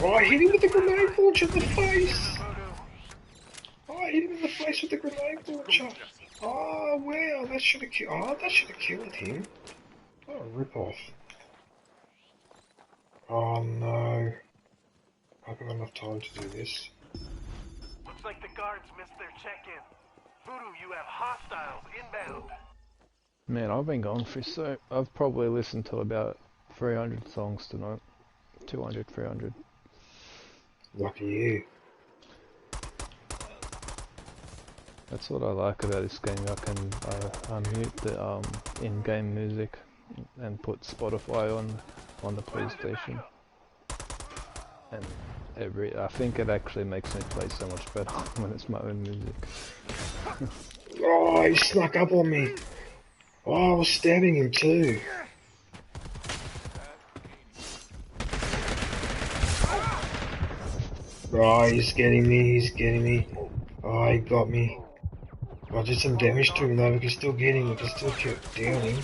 Oh, I hit him with the grenade launcher in the face! Oh, I hit him in the face with the grenade launcher! Oh wow, that should have killed... Oh, that should have killed him. Oh, rip off. Oh no. I haven't got enough time to do this. Looks like the guards missed their check-in. Voodoo, you have hostiles inbound. Man, I've been going through I've probably listened to about 300 songs tonight. 200, 300. Lucky you. That's what I like about this game. I can unmute the in-game music and put Spotify on the PlayStation. And I think it actually makes me play so much better when it's my own music. Oh, he snuck up on me. Oh, I was stabbing him too. Oh, he's getting me, he's getting me. Oh, he got me. I did some damage to him though, we can still get him, we can still keep down him.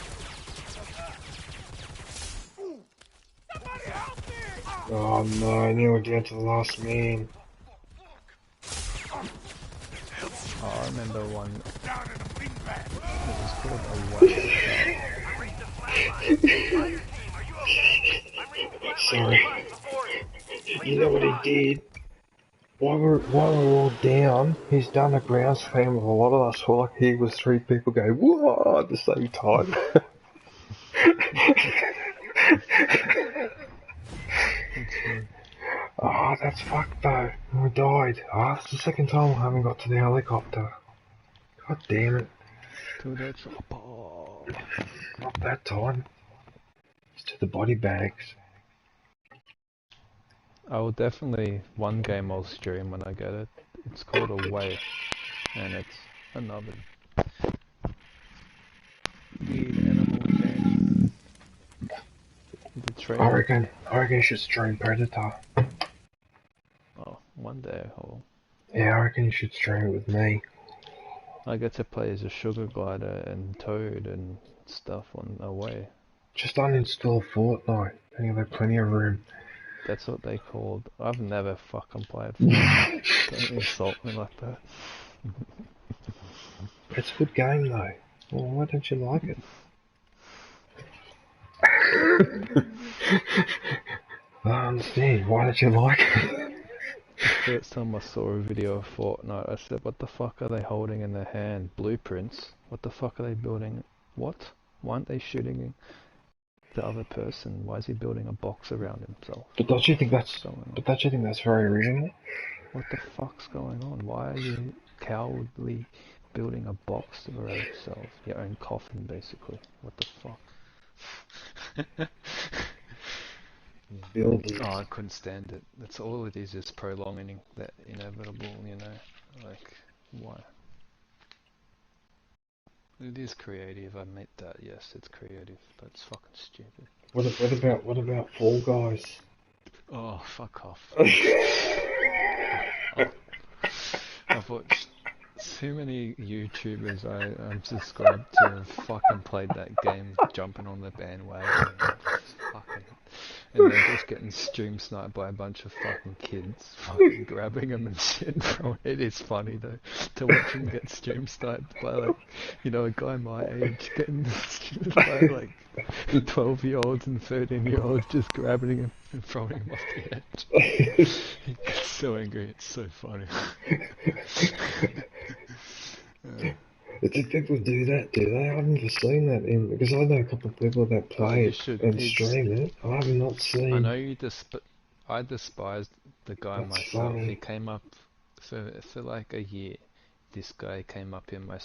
Oh no, now we're down to the last man. Oh, I remember one. It was called a Sorry. You know what he did? While we're all down, he's done a ground slam with a lot of us. All I hear was 3 people go, whoa, at the same time. Oh, that's fucked though. We died. Oh, that's the second time I haven't got to the helicopter. God damn it. To the chopper. Not that time. It's to the body bags. I will definitely, one game I'll stream when I get it. It's called Away, and it's another weird animal game. The trailer. I reckon you should stream Predator. Oh, one day Yeah, I reckon you should stream it with me. I get to play as a sugar glider and toad and stuff on Away. Just uninstall Fortnite, and you'll have plenty of room. That's what they called. I've never fucking played Fortnite. Don't insult me like that. It's a good game though. Well, why don't you like it? I understand. Why don't you like it? The first time I saw a video of Fortnite, I said, what the fuck are they holding in their hand? Blueprints? What the fuck are they building? What? Why aren't they shooting the other person? Why is he building a box around himself? But don't you think that's? What's going on? But don't you think that's very original? What the fuck's going on? Why are you cowardly building a box around yourself? Your own coffin, basically. What the fuck? Building. Oh, I couldn't stand it. That's all it is prolonging that inevitable, you know? Like, why? It is creative, I admit that, yes, it's creative, but it's fucking stupid. What about Fall Guys? Oh, fuck off. I've watched too many YouTubers I'm subscribed to have fucking played that game, jumping on the bandwagon, and they're just getting stream sniped by a bunch of fucking kids, fucking grabbing them and shit. It is funny though, to watch them get stream sniped by like, you know, a guy my age getting by like 12-year-olds and 13-year-olds just grabbing him and throwing him off the edge. He gets so angry, it's so funny. Do people do that? Do they? I've never seen that because I know a couple of people that play it and stream it. I have not seen. I know I despised the guy myself. Funny. He came up for like a year. This guy came up in my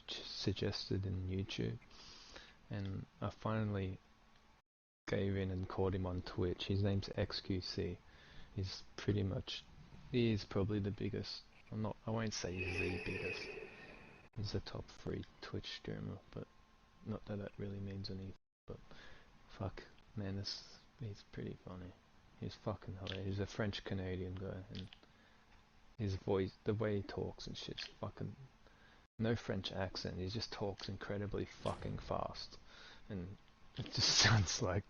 suggested in YouTube, and I finally gave in and caught him on Twitch. His name's XQC. He's pretty much, he is probably the biggest. I won't say he's the biggest. He's the top 3 Twitch streamer, but not that that really means anything. But fuck, man, he's pretty funny. He's fucking hilarious. He's a French Canadian guy, and his voice, the way he talks and shit's fucking no French accent. He just talks incredibly fucking fast, and it just sounds like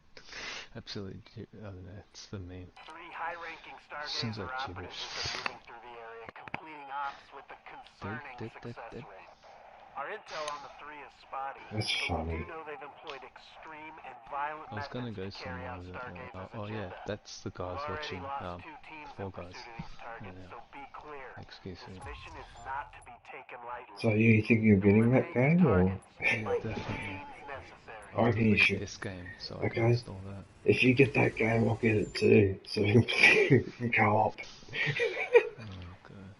absolutely. I don't know. It's the meme. 3 high-ranking Sounds Stargazer like operatives gibberish. are moving through the area, completing ops with a concerning success rate. Our intel on the 3 is spotty. That's but funny. we do know they've employed extreme and violent I was gonna go methods to carry somewhere out with it. Stargazer's Oh yeah, agenda. that's the guys We've already watching lost 2 teams Fall in Guys. pursuit of these targets, Yeah. so be clear. Excuse This me. mission is not to be taken lightly. So you think you're winning that game, or? Yeah, definitely. Necessary. I reckon you Delete should. this game so I can Okay. install that. If you get that game, I'll get it too, so we can play co-op. Oh god.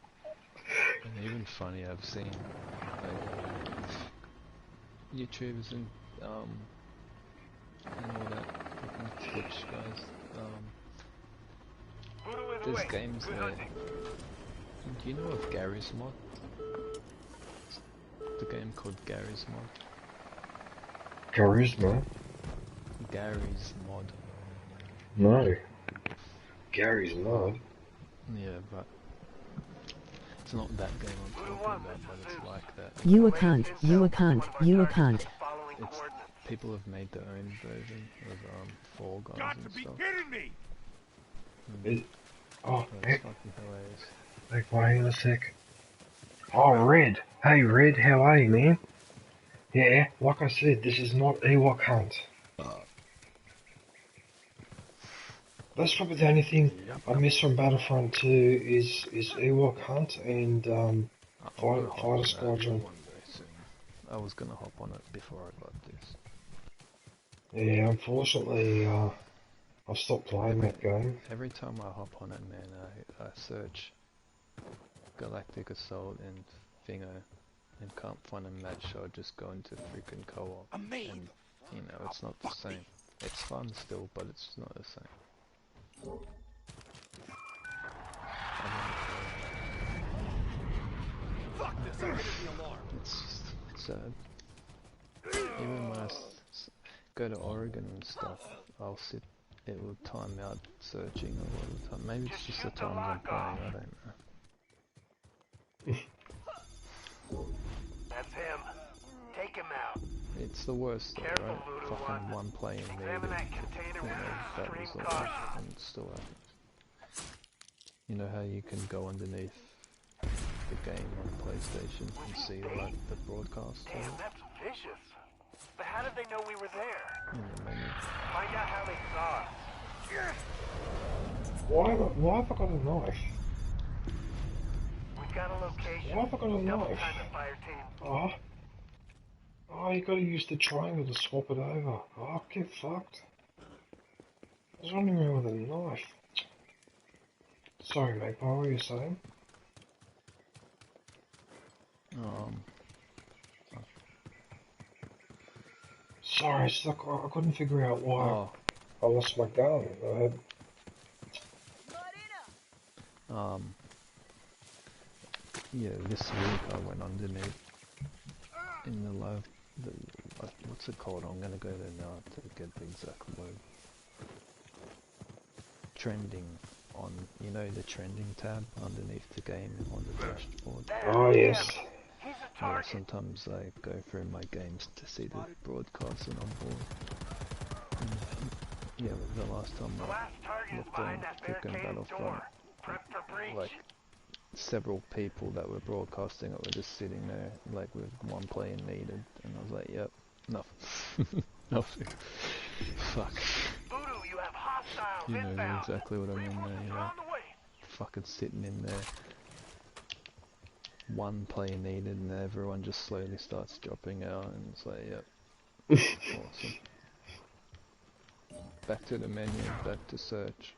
And even funny, I've seen like YouTubers and all that fucking Twitch guys. There's games there. Do you know of Gary's Mod? The game called Gary's Mod. Charisma? Gary's Mod. No. Gary's Mod? Yeah, but it's not that game I'm talking about, but it's like that. You a cunt, you a cunt, you a cunt. It's, people have made their own version of Fall Guys Got and to be stuff. kidding me! Oh, That's heck. fucking hilarious. Like, wait a sec. Oh, Red. Hey, Red, how are you, man? Yeah, like I said, this is not Ewok Hunt. That's probably the only thing I miss from Battlefront 2 is Ewok Hunt and Fighter Squadron. I was gonna hop on it before I got this. Yeah, unfortunately, I've stopped playing that game. Every time I hop on it, man, I search Galactic Assault and Thingo and can't find a match, so I just go into freaking co-op. And, you know, it's not the same. It's fun still, but it's not the same. Fuck this! I'm hitting the alarm. It's just sad. Even when I go to Oregon and stuff, I'll sit. It will time out searching a lot of the time. Maybe it's just the times I'm playing. I don't know. That's him. Take him out. It's the worst though, Careful, right? Voodoo Fucking One. one playing me. Examine that container with That extreme result caution. and it still happens. You know how you can go underneath the game on PlayStation and see like the broadcast of Damn, it? that's vicious. But how did they know we were there? In the menu. Find out how they saw us. Why have I got a knife? We've got a location. Why have I got a Double knife? time the fire team. Oh, Oh, you gotta use the triangle to swap it over. Oh, get fucked. I was running around with a knife. Sorry, mate, what were you saying? Sorry, it's like I couldn't figure out why I lost my gun. I had... Yeah, this week I went underneath in the low, what's it called? I'm gonna go there now to get the exact word. Trending on, you know, the trending tab underneath the game on the dashboard. Oh, yes. Yeah, sometimes I go through my games to see the broadcasts and I'm bored. Yeah, the last time I looked on freaking Battlefront, like several people that were broadcasting it were just sitting there like with one player needed, and I was like, yep, nothing. Nothing. Fuck. You know exactly what I mean there, you know. Fucking sitting in there. One player needed and everyone just slowly starts dropping out and it's like, yep. Awesome. Back to the menu, back to search.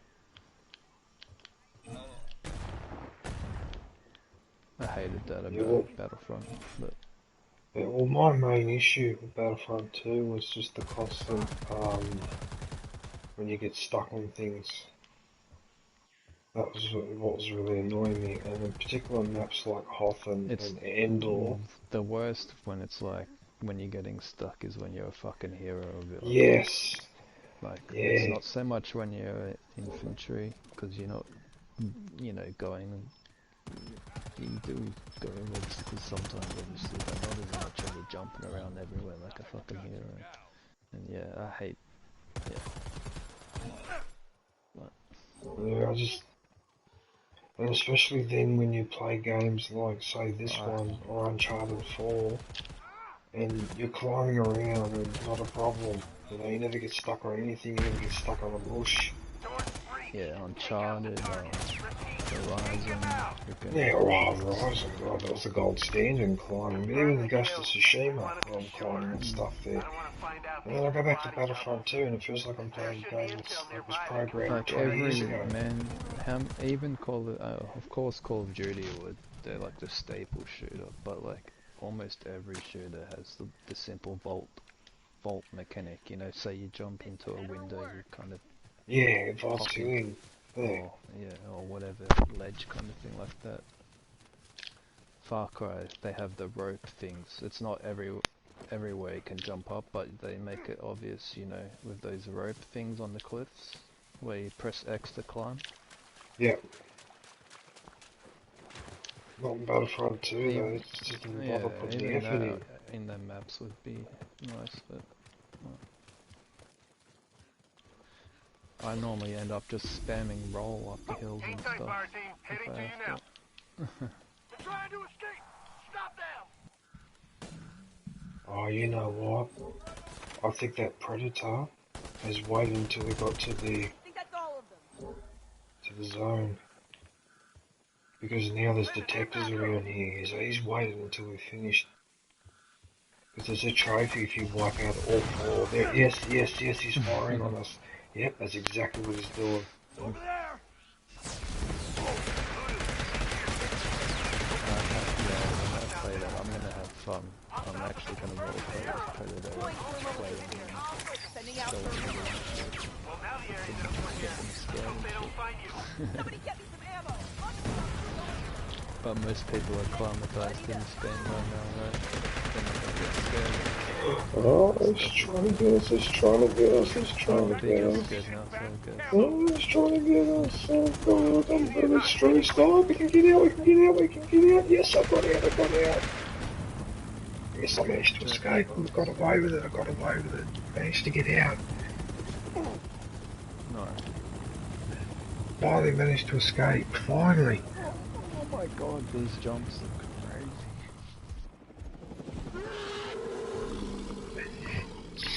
I hated that about Battlefront, but... Yeah, well, my main issue with Battlefront 2 was just the constant, when you get stuck on things. That was what was really annoying me, and in particular maps like Hoth and Endor. The worst when it's like, when you're getting stuck is when you're a fucking hero of it. Yes! Like, it's not so much when you're infantry, because you're not, you know, going... You do go inwards because sometimes obviously they're not as much and you're jumping around everywhere like a fucking hero. And yeah, I hate... Yeah, I just... And especially then when you play games like, say, this one, or Uncharted 4, and you're climbing around and not a problem. You know, you never get stuck on anything, you never get stuck on a bush. Yeah, Uncharted, Horizon, freaking... Yeah, Horizon, God, that was the gold standard in climbing. But even in Ghost of Tsushima, I'm climbing and stuff there. And then I go back to Battlefront 2 and it feels like I'm playing a game that was programmed like 20 years ago. Man, even of course Call of Duty they're like the staple shooter, but like almost every shooter has the simple vault mechanic, you know, say you jump into a window, you kind of... Yeah, vaults you in. Yeah. Or whatever, ledge kind of thing like that. Farcry, they have the rope things. It's not everywhere you can jump up, but they make it obvious, you know, with those rope things on the cliffs, where you press X to climb. Yeah. Not in Battlefront 2 though, it's just didn't bother putting the effort in. In the maps would be nice, but... I normally end up just spamming roll up the hills and stuff. If I have to. They're trying to escape! Stop them! Oh, you know what? I think that Predator has waited until we got to the zone. Because now there's detectors around here, so he's waited until we finished. Because there's a trophy if you wipe out all four. There, yes, he's firing on us. Yep, that's exactly what he's doing. Over there! I'm gonna have fun. I'm actually gonna roleplay with Predator and play him and Well, now the area's up for you. Hope they don't find you. Somebody get me some ammo. But most people are climatized in Spain right now, right? They're not gonna get scared. Oh, it's trying to get us, it's trying to get us, it's trying to get us. Good now, so good. Oh, it's trying to get us, oh god, I'm really stressed. Oh, we can get out, we can get out, we can get out. Yes, I got out, I got out. Yes, I managed to escape. I got away with it, I got away with it. Managed to get out. No. Finally managed to escape, finally. Oh my god, these jumps are crazy.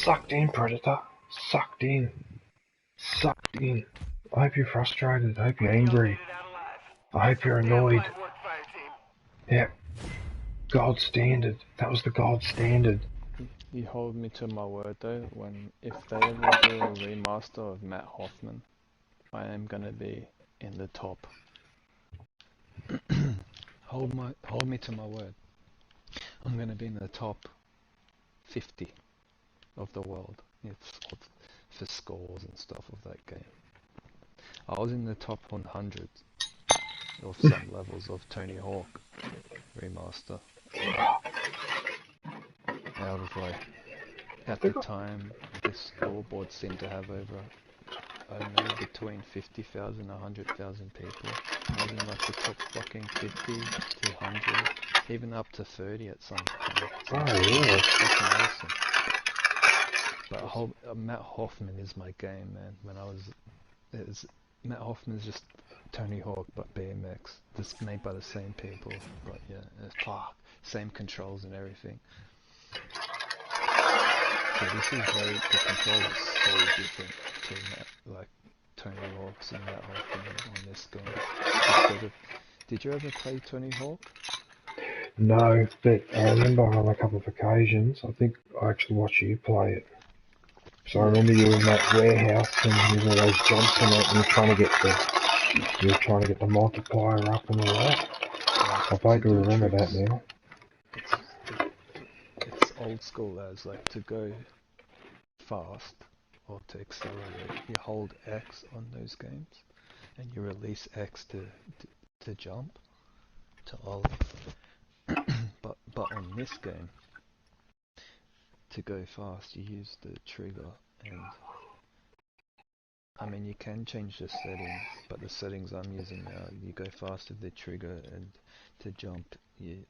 Sucked in, Predator. Sucked in. Sucked in. I hope you're frustrated. I hope you're angry. I hope you're annoyed. Yeah. Gold standard. That was the gold standard. You hold me to my word though, if they ever do a remaster of Matt Hoffman, I am gonna be in the top. Hold me to my word. I'm gonna be in the top 50 of the world. For scores and stuff of that game. I was in the top 100 of some levels of Tony Hawk remaster. Out of like, at the time, the scoreboard seemed to have over, I don't know, between 50,000 and 100,000 people. I was in like the top fucking 50 to 100, even up to 30 at some point. So yeah. fucking awesome. But Matt Hoffman is my game, man. Matt Hoffman is just Tony Hawk, but BMX. Just made by the same people, but yeah, fuck, same controls and everything. So the control is so different to like Tony Hawk's and Matt Hoffman on this game. Did you ever play Tony Hawk? No, but I remember on a couple of occasions, I think I actually watched you play it. So I remember you were in that warehouse and you were always jumping it and you were trying to get the multiplier up and all that. I vaguely remember that now. It's old school as like to go fast or to accelerate. You hold X on those games and you release X to jump to ollie. but on this game, to go fast, you use the trigger, and I mean you can change the settings, but the settings I'm using now, you go fast with the trigger, and to jump, you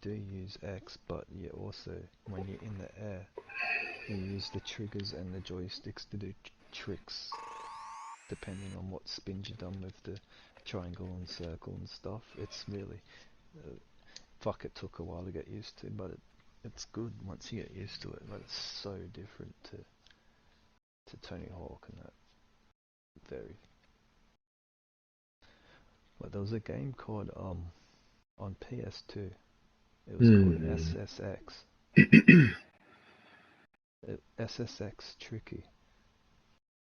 do use X, but you also, when you're in the air, you use the triggers and the joysticks to do tricks, depending on what spins you've done with the triangle and circle and stuff. It's really, fuck, it took a while to get used to, but it's good once you get used to it. But it's so different to Tony Hawk and that. Very. But there was a game called on PS2. It was called SSX. SSX Tricky.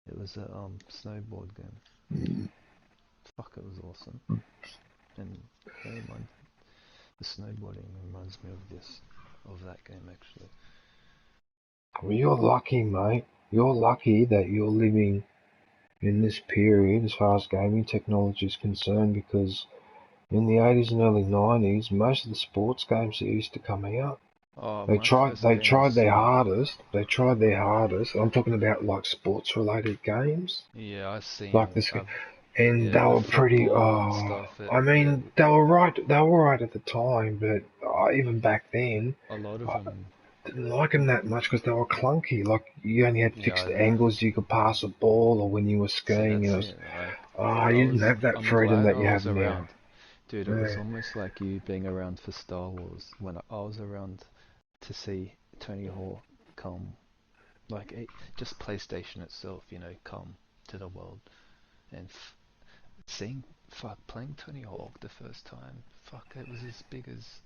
It was a snowboard game. Fuck, it was awesome. And the snowboarding reminds me of that game actually. Well, you're lucky, mate. You're lucky that you're living in this period as far as gaming technology is concerned, because in the 80s and early 90s, most of the sports games that used to come out, they tried their hardest. They tried their hardest. I'm talking about like sports related games. Yeah, I've seen like this, and they were pretty. I mean, they were right. They were right at the time, but even back then, a lot of them didn't like them that much because they were clunky. Like you only had fixed angles you could pass a ball, or when you were skiing, you didn't have that freedom that you have now. Dude, it was almost like you being around for Star Wars when I was around to see Tony Hawk come, like just PlayStation itself, come to the world, and playing Tony Hawk the first time, it was as big as,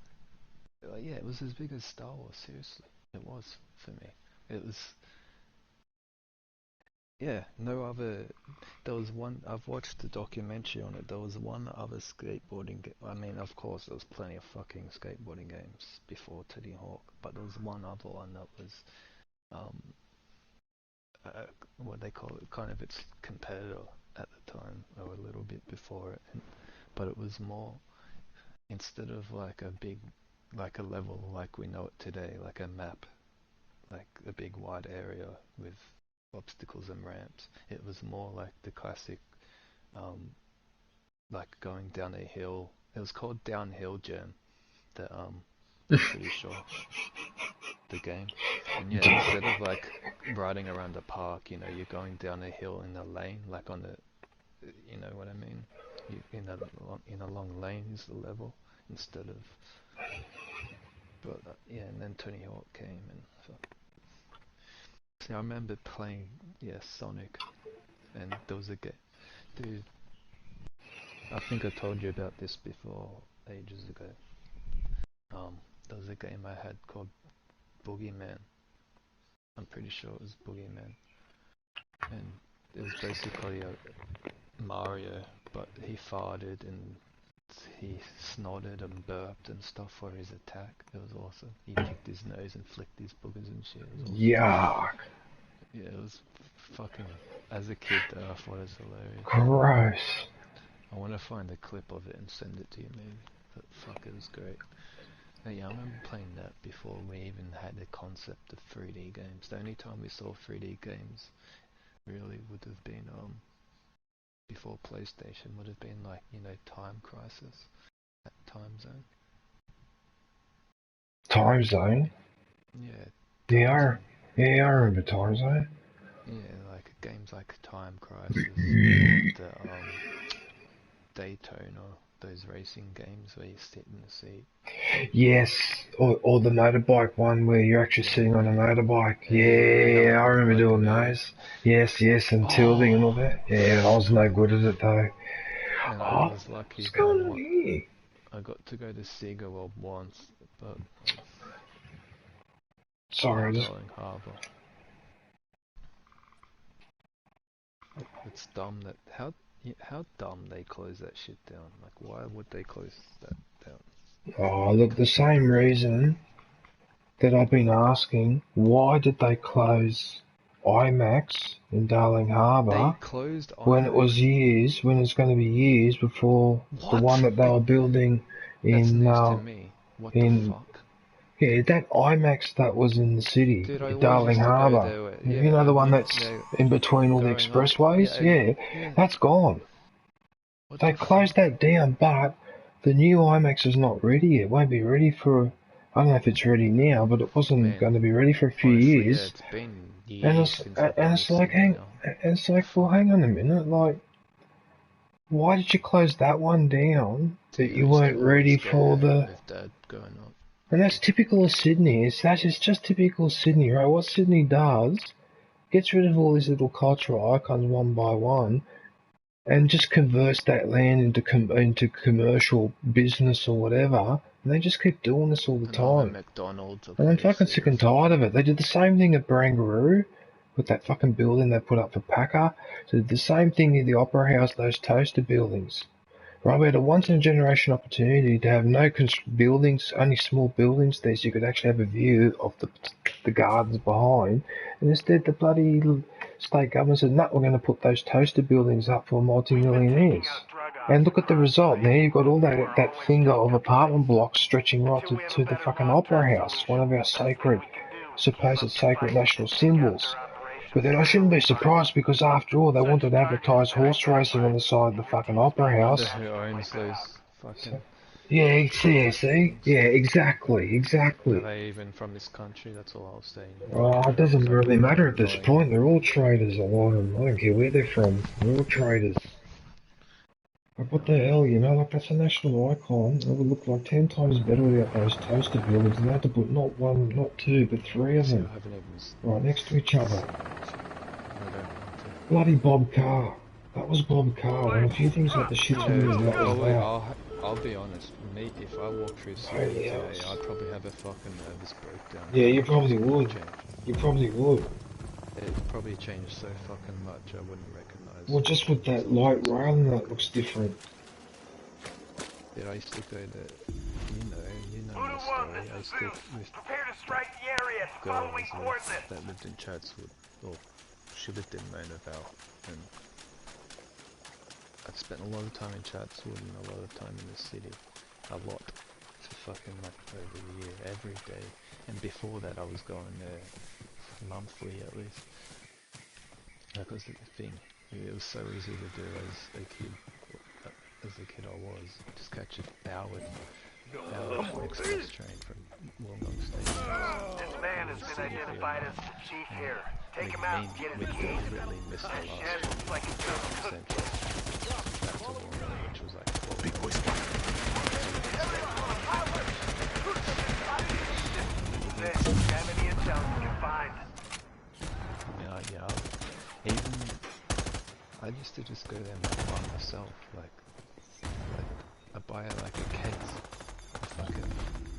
it was as big as Star Wars. Seriously, it was for me. It was. Yeah, no other. There was one. I've watched the documentary on it. There was one other skateboarding. I mean, of course, there was plenty of fucking skateboarding games before Tony Hawk, but there was one other one that was, what they call it, kind of its competitor at the time, or a little bit before it. But it was more, instead of like a level like we know it today, like a map, like a big wide area with obstacles and ramps. It was more like the classic, like going down a hill. It was called Downhill Jam. I'm pretty sure the game. And yeah, instead of like riding around a park, you're going down a hill in a lane, like on the, you know what I mean? In a long lane is the level instead of. But yeah, and then Tony Hawk came and. See, I remember playing, Sonic, and there was a game, dude, I think I told you about this before, ages ago. There was a game I had called Boogeyman, I'm pretty sure it was Boogeyman. And it was basically a Mario, but he farted and he snorted and burped and stuff for his attack. It was awesome. He picked his nose and flicked his boogers and shit. It was awesome. Yuck. Yeah, it was fucking... As a kid though, I thought it was hilarious. Gross. I want to find a clip of it and send it to you maybe. But fuck, it was great. But yeah, I remember playing that before we even had the concept of 3D games. The only time we saw 3D games really would have been before PlayStation, would have been like, you know, Time Crisis, that Time Zone. Time Zone? Yeah. Yeah, I remember Time Zone. Yeah, like games like Time Crisis, and Daytona, those racing games where you sit in the seat. Yes, or the motorbike one where you're actually sitting on a motorbike. Yeah, I remember doing those. Yes, and tilting and all that. Yeah, I was no good at it though. And I was lucky what's going on here? I got to go to Sega World once, but Sorry, I just... Darling Harbour. It's dumb that how dumb they close that shit down. Like, why would they close that down? Oh, look, the same reason that I've been asking, why did they close IMAX in Darling Harbour They closed when it was going to be years before the one that they were building That's in, news to me. What the fuck? Yeah, that IMAX that was in the city, Dude, I in Darling Harbour. Yeah, you know the one that's in between all the expressways? Yeah, that's gone. They closed that down, but the new IMAX is not ready yet. It won't be ready for... I don't know if it's ready now, but it wasn't going to be ready for a few years. Yeah, it's been years and it's like, well, hang on a minute, like, why did you close that one down that you weren't ready for the... With Dad going up. And that's typical of Sydney. It's just typical of Sydney, right? What Sydney does, gets rid of all these little cultural icons one by one, and just converts that land into commercial business or whatever. And they just keep doing this all the time. McDonald's. And I'm fucking sick and tired of it. They did the same thing at Barangaroo with that fucking building they put up for Packer. They did the same thing in the Opera House, those toaster buildings. Right, we had a once-in-a-generation opportunity to have no buildings, only small buildings there, so you could actually have a view of the gardens behind. And instead, the bloody state government said, no, we're going to put those toaster buildings up for multi-millionaires. And look at the result. Now you've got all that finger of apartment blocks stretching right to the fucking Opera House, one of our supposed sacred national symbols. But then I shouldn't be surprised because after all, they wanted to advertise horse racing on the side of the fucking Opera House. Who owns those fucking... Yeah, see? Yeah, exactly. Are they even from this country? That's all I was saying. Oh, it doesn't really matter at this point. They're all traders, a lot of them. I don't care where they're from. They're all traders. Like, what the hell, you know? Like, that's a national icon. It would look like 10 times better without those toaster buildings. And they had to put not one, not two, but 3 of them. Right next to each other. Bloody Bob Carr. That was Bob Carr. And a few things like the shit that was that. I'll be honest. Me, if I walk through Sydney today, I'd probably have a fucking nervous breakdown. Yeah, you probably would. You probably would. It probably changed so fucking much I wouldn't recognise. Well, just with that light railing, that looks different. Yeah, I used to go to, you know my story. I used to with girls that lived in Chatswood, or she lived in Mona Vale, and I've spent a lot of time in Chatswood and a lot of time in the city. A lot. To fucking like over the year, every day. And before that I was going there monthly at least. That was the thing. It was so easy to do as a kid. As a kid I was. Just catch an hour express train from Wollongong Station. This man has been identified as the chief here. Take him out and get his keys. Deliberately missed the last Like it's central back to Wollongong, which was like 4 big boys. Yeah. Even I used to just go there by myself, like I buy like a case, fucking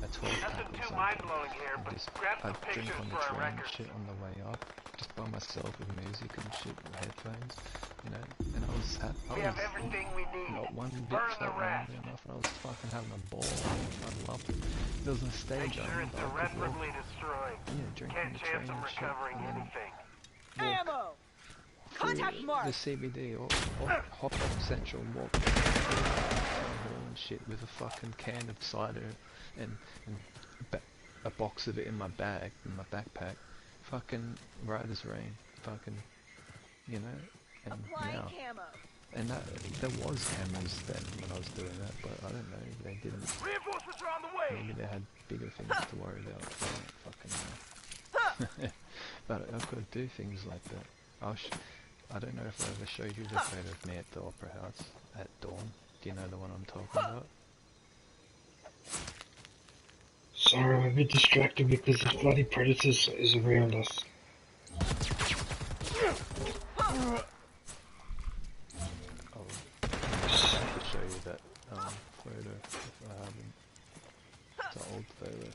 a 12 pack or something. I'd drink on the train and shit on the way up, by myself with music and shit, with headphones, you know, and I was We have everything we need. not one bit Burn the felt rest. lonely enough, and I was fucking having a ball. I loved it. There was a Make stage sure I it's remember I could walk, irreparably destroyed. drinking Can't the chance train them and shit, recovering and then anything. Ammo! Contact through mark! the CBD or hop up Central and walk through the town hall and shit with a fucking can of cider and a box of it in my bag, in my backpack. Fucking right as rain. Fucking, you know, and Applying now. camo. And that, there was cameras then when I was doing that, but I don't know, they didn't. Reinforcements are on the way. Maybe they had bigger things to worry about. I don't fucking know. But I could do things like that. I don't know if I ever showed you the photo of me at the Opera House at dawn. Do you know the one I'm talking about? Sorry, I'm a bit distracted because the bloody predators is around us. I'll have to show you that photo if I haven't. It's an old photo.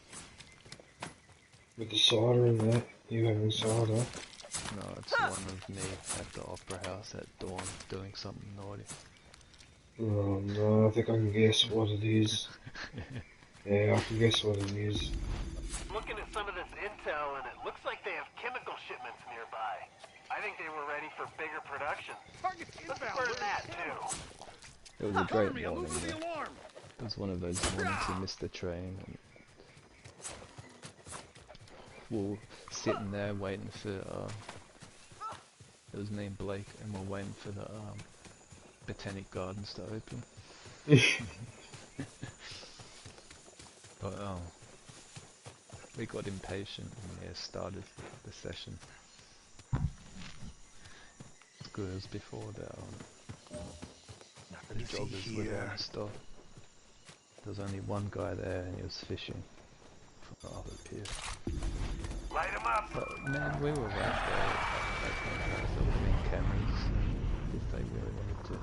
With the cider and that, you having cider. No, it's one of me at the Opera House at dawn doing something naughty. Oh no, I think I can guess what it is. Yeah, I can guess what it is. Looking at some of this intel, and it looks like they have chemical shipments nearby. I think they were ready for bigger production. Let's burn that too. It was a great morning. Yeah. It was one of those mornings you missed the train. And we were sitting there waiting for, it was me and Blake, and we're waiting for the Botanic Gardens to open. But we got impatient and started the session. It's good, it was before the joggers were there and stuff. There was only one guy there and he was fishing from the other pier. Light 'em up. But man, we were right there at filming cameras, and if they really wanted to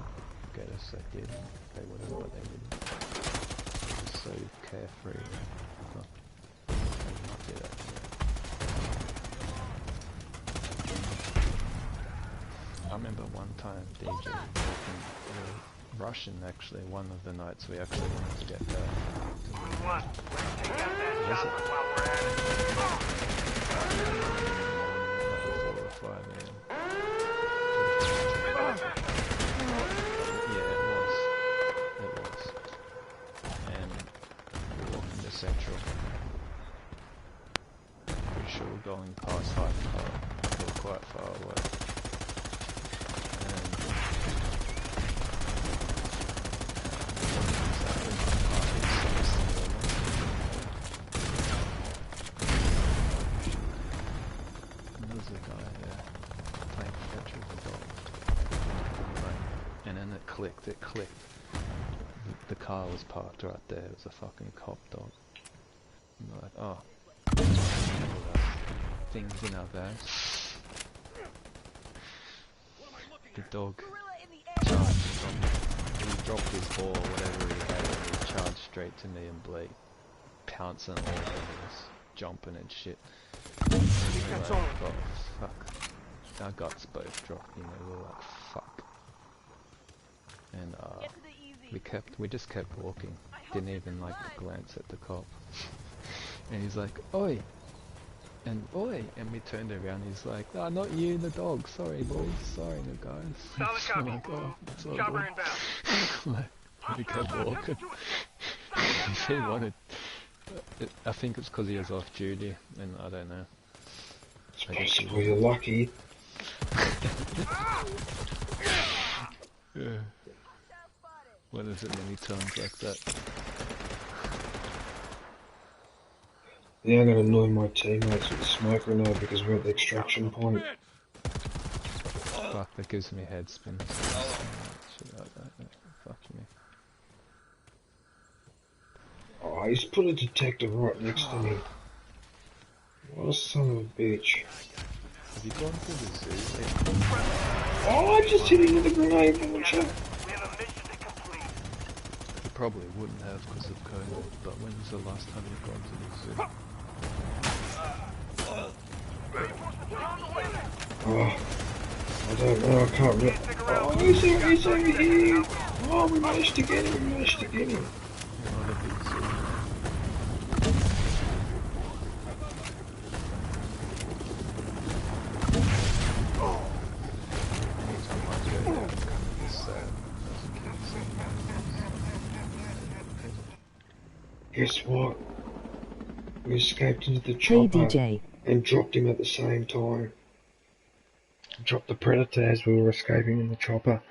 get us, they did. They would have, but they didn't. It was so carefree. Not do that. I remember one time DJ Russian actually, one of the nights we actually wanted to get there. Move on. Let's take out that chopper while we're at it. 4 or 5 AM. Yeah, it was. And we're walking to Central. Pretty sure we're going past Hyde Park. We're quite far away. It clicked. The car was parked right there. It was a fucking cop dog. And we're like, oh, things in our bags. The dog charged from, he dropped his ball, whatever he had, and he charged straight to me and Blake, pouncing all over us, jumping and shit. And we're like, oh fuck. Our guts both dropped, you know, we were like, fuck. And we just kept walking, didn't even like glance at the cop. And he's like, oi! And oi! And we turned around, he's like, ah, not you, the dog, sorry boys, sorry the guys. Solid I'm copy. like, oh, it's all Chopper good. inbound. Like, we kept walking. He wanted, I think it's because he was off duty, and I don't know. It's possible you're lucky. Yeah. What is it many times like that? Yeah, I'm gonna annoy my teammates with the smoke grenade because we're at the extraction point. Fuck, that gives me head spin. Fuck me. Oh, he's put a detector right next to me. What a son of a bitch. Have you gone to the zoo? Oh, I just hit him with a grenade launcher. We have a mission to complete. You probably wouldn't have because of COVID, but when was the last time you've gone to the zoo? Reinforcements are on the way. Oh, I don't know, I can't really... Oh, he's over here! Oh, we managed to get him, we managed to get him. Not a big deal. Anytime I go there, I'm kind of just sad as a kid seeing Guess what? We escaped into the Hey chopper DJ. and dropped him at the same time. Dropped the predator as we were escaping in the chopper.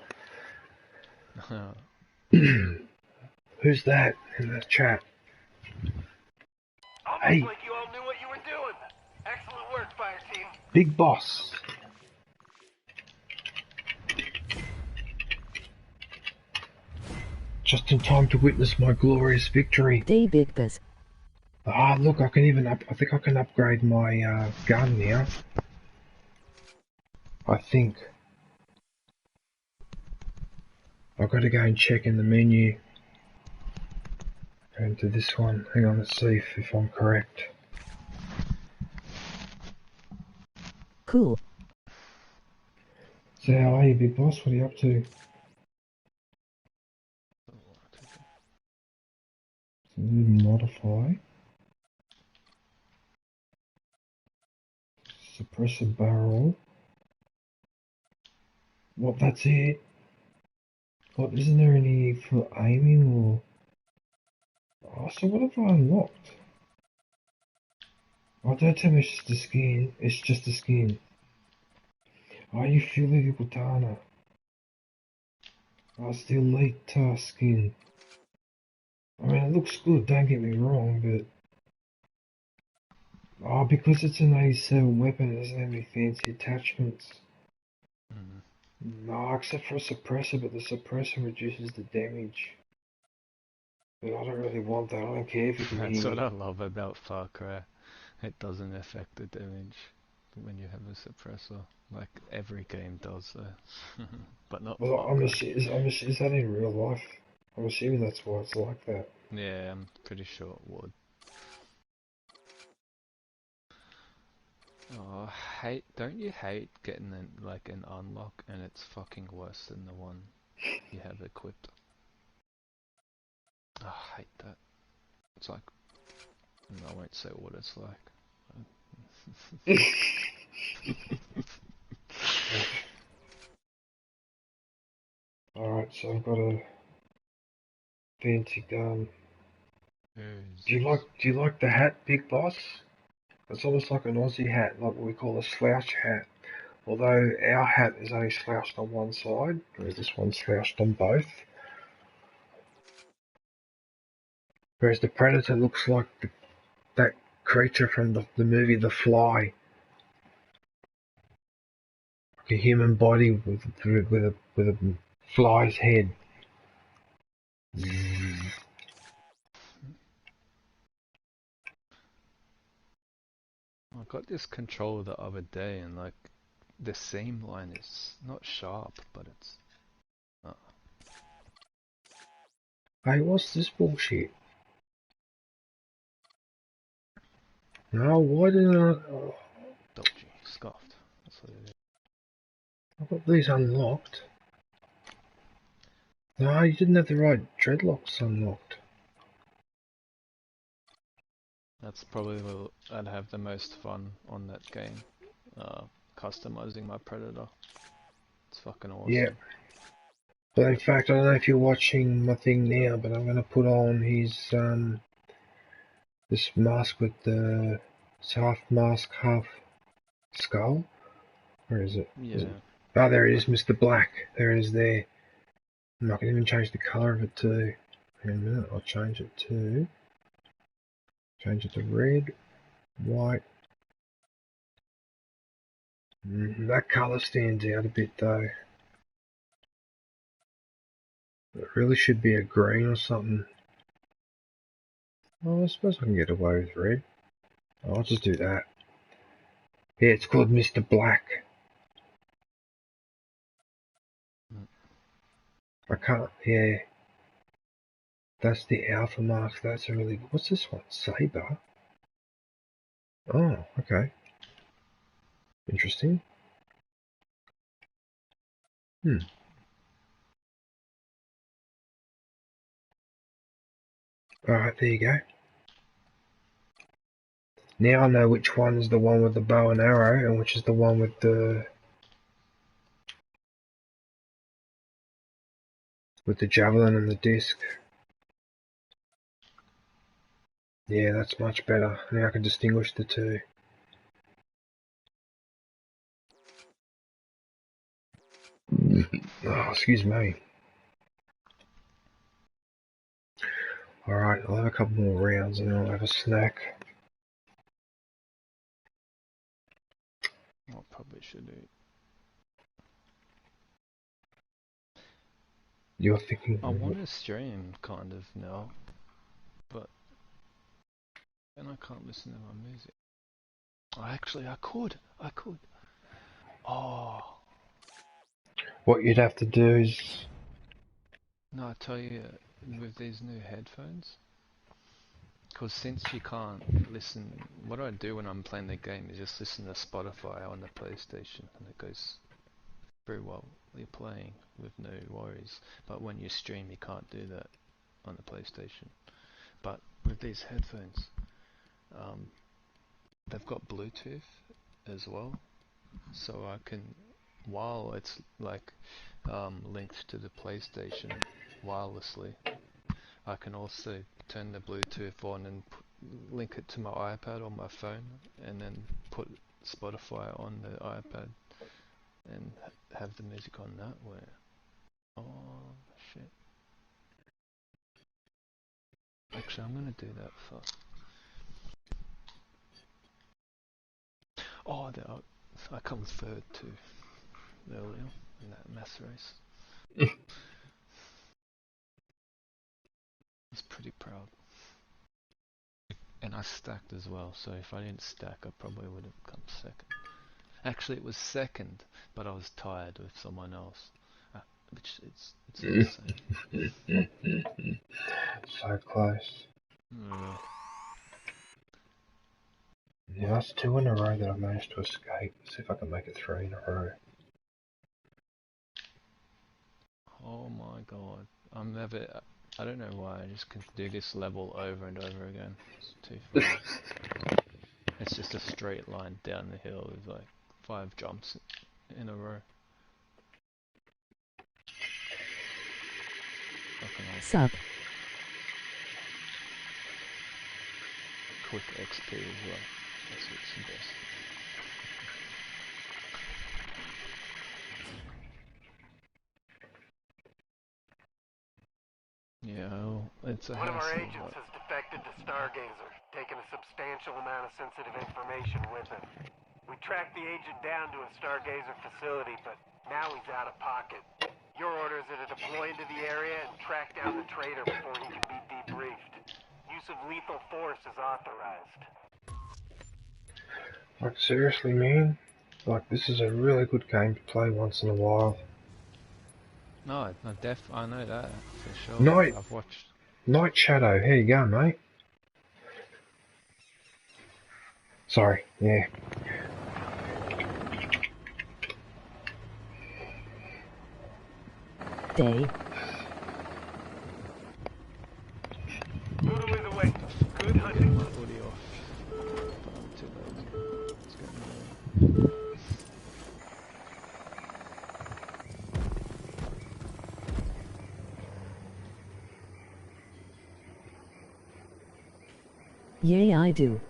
Who's that in the chat? Almost Hey, like you all knew what you were doing. Excellent work, fire team. big boss. Just in time to witness my glorious victory. Day Big Bus. Ah, look, I can even I think I can upgrade my gun now. I think. I've got to go and check in the menu. Go into this one. Hang on, let's see if I'm correct. Cool. So how are you, big boss? What are you up to? Modify. Suppressor barrel. What, that's it? What, isn't there any for aiming or... Oh, so what have I unlocked? Oh, don't tell me it's just a skin. It's just a skin. Oh, you feel the katana. Oh, it's the elite skin. I mean, it looks good, don't get me wrong, but... Oh, because it's an 87 weapon, it doesn't have any fancy attachments. No, except for a suppressor, but the suppressor reduces the damage. But I don't really want that, I don't care if you can That's hear what me. I love about Farcry. It doesn't affect the damage when you have a suppressor. Like every game does though. But not Well, Farcry. is that in real life? I'm assuming that's why it's like that. Yeah, I'm pretty sure it would. Oh, don't you hate getting like an unlock and it's fucking worse than the one you have equipped? Oh, I hate that. It's like, no, I won't say what it's like. Alright, so I've got a fancy gun. Do you like the hat, big boss? It's almost like an Aussie hat, like what we call a slouch hat. Although our hat is only slouched on one side, whereas this one's slouched on both. Whereas the Predator looks like that creature from the movie The Fly. Like a human body with a fly's head. I got this controller the other day and like the seam line is not sharp, but it's... Hey, what's this bullshit? No, why didn't I... Oh, dodgy, scuffed. That's what it is. I've got these unlocked. No, you didn't have the right dreadlocks unlocked. That's probably where I'd have the most fun on that game. Customizing my Predator. It's fucking awesome. Yeah. But in fact, I don't know if you're watching my thing now, but I'm gonna put on his this mask with the it's half mask, half skull. Where is it? Yeah. Is it? Oh, there it is, Mr. Black. There it is there. And I can even change the colour of it too. In a minute, I'll change it to red, white. That colour stands out a bit though. It really should be a green or something. Oh, I suppose I can get away with red. I'll just do that. Yeah, it's called Mr. Black. I can't, yeah. That's the alpha mark. That's a really, what's this one? Saber? Oh, okay. Interesting. Hmm. Alright, there you go. Now I know which one is the one with the bow and arrow and which is the one with the javelin and the disc. Yeah, that's much better. Now I can distinguish the two. Oh, excuse me. Alright, I'll have a couple more rounds and then I'll have a snack. I probably should eat. You're thinking... I want to stream, kind of, now. But... then I can't listen to my music. Actually, I could! Oh! What you'd have to do is... No, I tell you, with these new headphones, because since you can't listen, what I do when I'm playing the game is just listen to Spotify on the PlayStation, and it goes very well. You're playing with no worries, but when you stream, you can't do that on the PlayStation. But with these headphones, they've got Bluetooth as well, so I can, while it's like linked to the PlayStation wirelessly, I can also turn the Bluetooth on and link it to my iPad or my phone, and then put Spotify on the iPad and have the music on that way. Oh shit! Actually, I'm gonna do that first. Oh, I come third too earlier in that mass race. I was pretty proud. And I stacked as well, so if I didn't stack, I probably would have come second. Actually, it was second, but I was tied with someone else. Which it's all the same. So close. Yeah, that's 2 in a row that I managed to escape. Let's see if I can make it 3 in a row. Oh my god. I don't know why, I just can do this level over and over again. It's too fun. It's just a straight line down the hill with like 5 jumps in a row. Sub. Quick XP as well. That's what's the best. Yeah, well, it's a One of our hassle, agents has defected to Stargazer, taking a substantial amount of sensitive information with him. We tracked the agent down to a Stargazer facility, but now he's out of pocket. Your orders are to deploy into the area and track down the traitor before he can be debriefed. Use of lethal force is authorized. Like, seriously, man? Like, this is a really good game to play once in a while. No, I know that for sure. I've watched. Night Shadow, here you go, mate. Sorry, yeah. Day. Voodoo is away. Good hunting. Footy off. But I'm too lazy. Let's go. Yay, I do.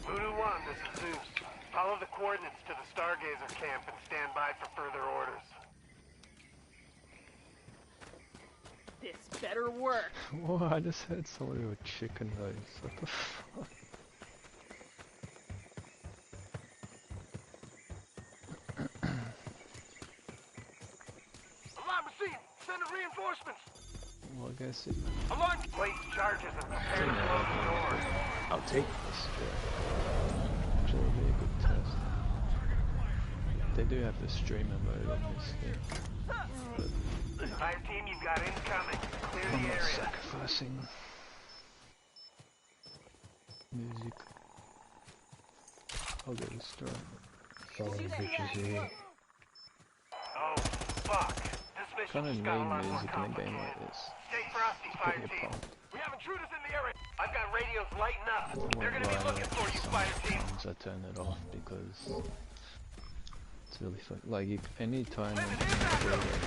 Voodoo 1, this is Zeus. Follow the coordinates to the Stargazer camp and stand by for further orders. This better work. Whoa, I just heard someone do a chicken nose. What the fuck? Alarm received! Send in reinforcements! Well, I guess it... Alarm! Place charges and prepare to close the doors. I'll take this. Actually, it'll be a good test. They do have the streamer mode on this thing. Fire team, you've got incoming. Clear I'm the not area. sacrificing music. I'll go to start. Follow the bitches here. Oh, fuck. This mission Kind of just got a lot need more music in a game complicated. like this. Stay frosty, It's fire putting a team. pump. We have intruders in the area. I've got radios lighting up. I They're won't gonna be lie, looking for you, fire team. sometimes I turn it off because it's really fun. Like, anytime I'm in a building,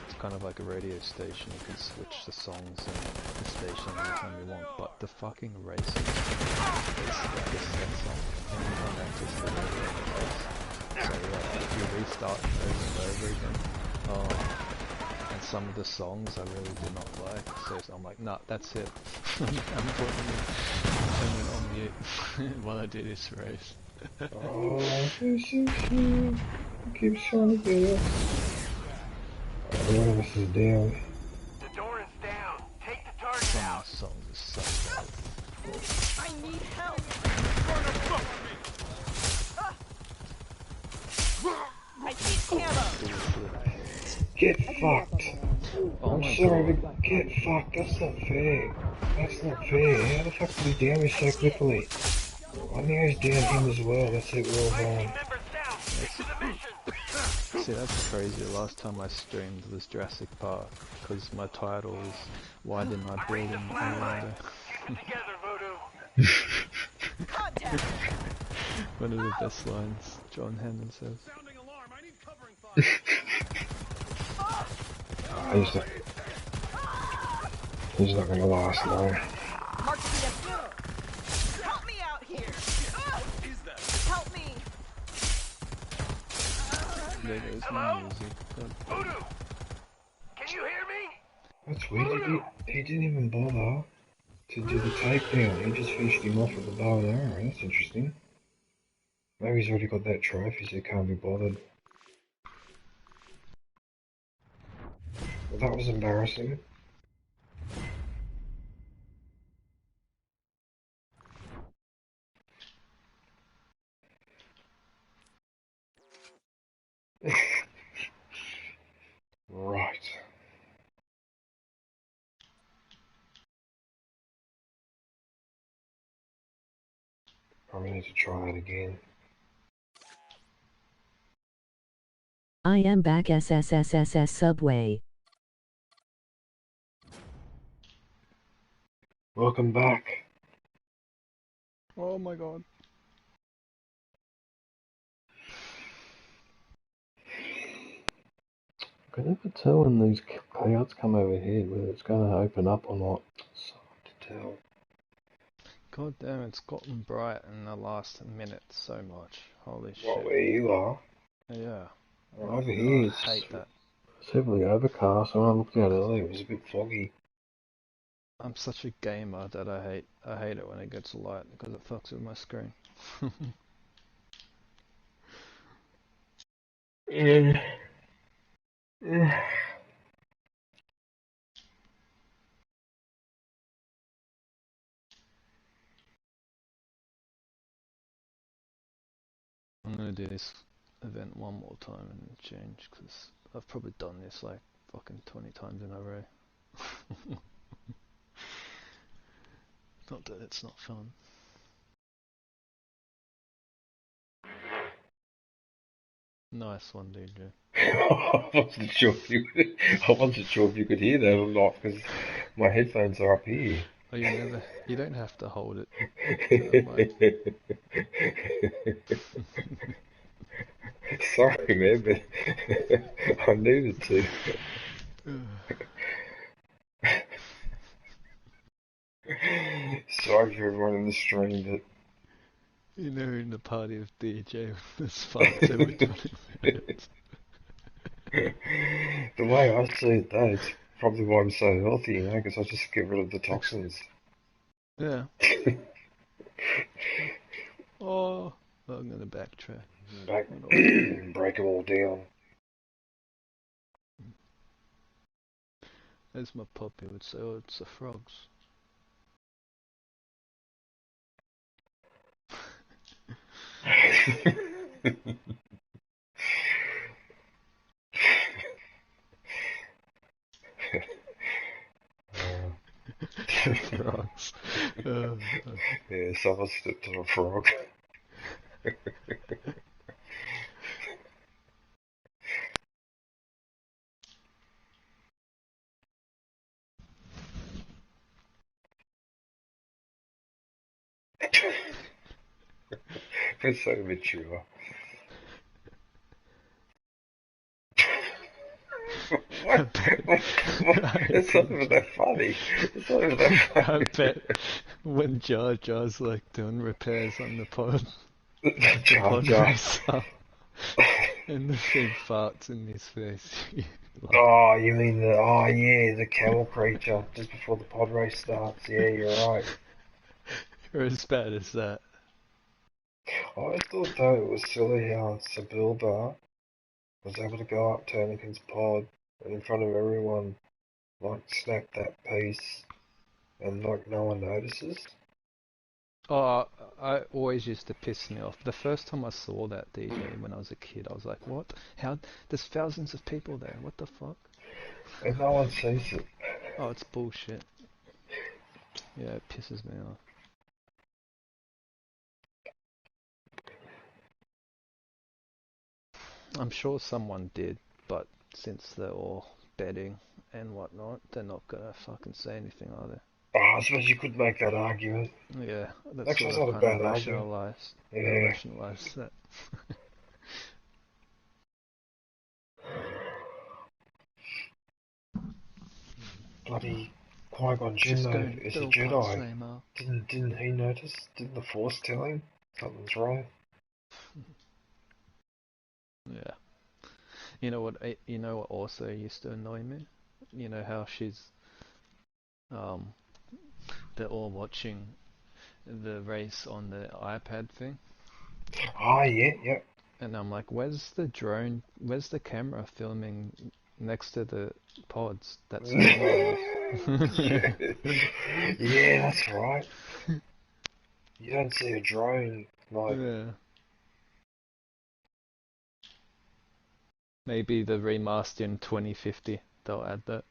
it's kind of like a radio station. You can switch the songs and the station anytime you want. But the fucking racing is like a set song. Anytime I just the radio interface. So yeah, if you restart over and over again, and some of the songs I really do not like, so I'm like, nah, that's it. I'm putting it on mute while I do this race. Oh, this is cute. It keeps trying to get us. One of us is down. The door is down. Take the target Some out. of the songs are so bad. I need help. I need ammo. Get fucked. Oh I'm my sorry, god. but get fucked. That's not fair. That's not fair. How the fuck did he down me so quickly? I think I was down him as well. That's it, we're all Fire gone. team members down. Stick to the mission. See, that's crazy. The last time I streamed was Jurassic Park, because my title is Why Didn't I Build an Orlando? Keep it together, Voodoo. Contact. One of the best lines John Hammond says. Sounding alarm. I need covering fire. He's not gonna last long. Mark the help me out here. Is that? Help me. There goes Hello? my music. God. Voodoo. Can you hear me? That's weird. He didn't even bother to do the takedown. He just finished him off with the bow and arrow. That's interesting. Maybe he's already got that trophy, so he can't be bothered. Well, that was embarrassing. Right. Probably need to try that again. I am back SSSSS Subway. Welcome back. Oh my god. I can never tell when these clouds come overhead whether it's going to open up or not. It's so hard to tell. God damn, it's gotten bright in the last minute so much. Holy shit. What, where you are? Yeah. Over here, I hate that. it's heavily overcast. When I looked out earlier, it was a bit foggy. I'm such a gamer that I hate it when it gets light because it fucks with my screen. Yeah. I'm gonna do this event one more time and change because I've probably done this like fucking 20 times in a row. Not that it's not fun. Nice one, DJ. I wasn't sure if you could hear that or not because my headphones are up here. Oh, you don't have to hold it. Sorry, man, but I needed to. Sorry for everyone in the stream, but You know, in the party of DJ, this fucked every 20 minutes. the way I see it, though, it's probably why I'm so healthy, you know, because I just get rid of the toxins. Yeah. Oh, I'm gonna backtrack. Break them all down. As my puppy would say, oh, it's the frogs. Frogs. Yeah, someone stepped on a frog. It's so mature. I What? bet, I It's not even bet, that funny. It's not even that I funny. bet when Jar Jar's like doing repairs on the pod, the Jar pod Jar. racer, and the thing farts in his face. Like, Oh, you mean the, oh yeah, the camel creature just before the pod race starts. Yeah, you're right. you're as bad as that. I thought though it was silly how Sebulba was able to go up Turnikin's pod and in front of everyone, like snap that piece and like no one notices. Oh, I always used to piss me off. The first time I saw that DJ when I was a kid, I was like, what? How? There's thousands of people there. What the fuck? And no one sees it. Oh, it's bullshit. Yeah, it pisses me off. I'm sure someone did, but since they're all betting and whatnot, they're not gonna fucking say anything, are they? Oh, I suppose you could make that argument. Yeah, that's Actually, what it's I've not a kind of bad argument. Yeah. rationalized that. Bloody Qui-Gon Jinn Just though going is a Bill Putt Jedi. Seymour. Didn't he notice? Didn't the Force tell him something's wrong? Yeah. You know what also used to annoy me? You know how um they're all watching the race on the iPad thing, Oh yeah, yep. and I'm like, where's the drone? Where's the camera filming next to the pods? That's not Yeah. normal. Yeah, that's right. You don't see a drone like. Yeah. Maybe the remaster in 2050 they'll add that.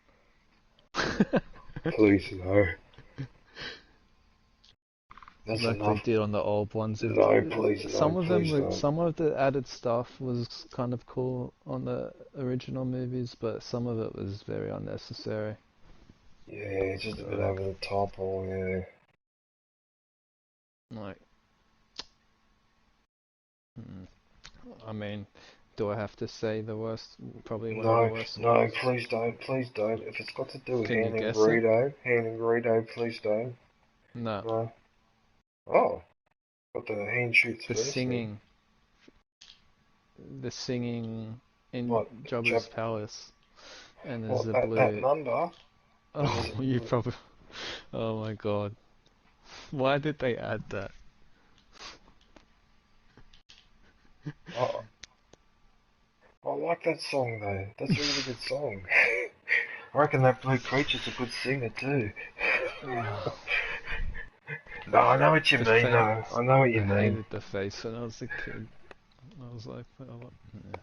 Please no. That's Like they enough. did on the old ones. No, please no, Some of them, please don't. some of the added stuff was kind of cool on the original movies, but some of it was very unnecessary. Yeah, it's just a bit Like, over the top, or yeah. like, hmm. I mean, do I have to say the worst? Probably one of the No, worst no, ones. please don't. If it's got to do with Can you guess it? Hand and Greedo, please don't. No. No. Oh, but the hand shoots The first then. singing, the singing in What? Jabba's palace, and there's What, a that blue. number? Oh, you probably. Oh my god. Why did they add that? Oh, I like that song though. That's a really good song. I reckon that blue creature's a good singer too. No, I know what you The mean face. though. I know what I you mean. hated the face when I was a kid. I was like, oh, what? Yeah.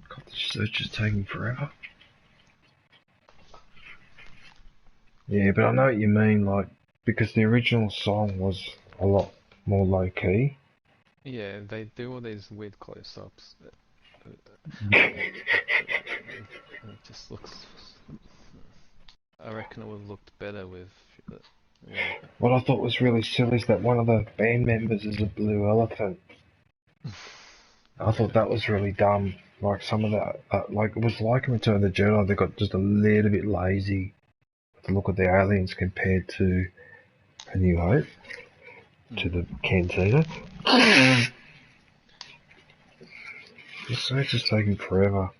God, the search is taking forever. Yeah, but I know what you mean, like, because the original song was a lot more low key. Yeah, they do all these weird close-ups. It just looks. I reckon it would have looked better with. Yeah. What I thought was really silly is that one of the band members is a blue elephant. I thought that was really dumb. Like some of that, like it was like in Return of the Jedi, they got just a little bit lazy with the look of the aliens compared to A New Hope, to the Cantina. The search is taking forever.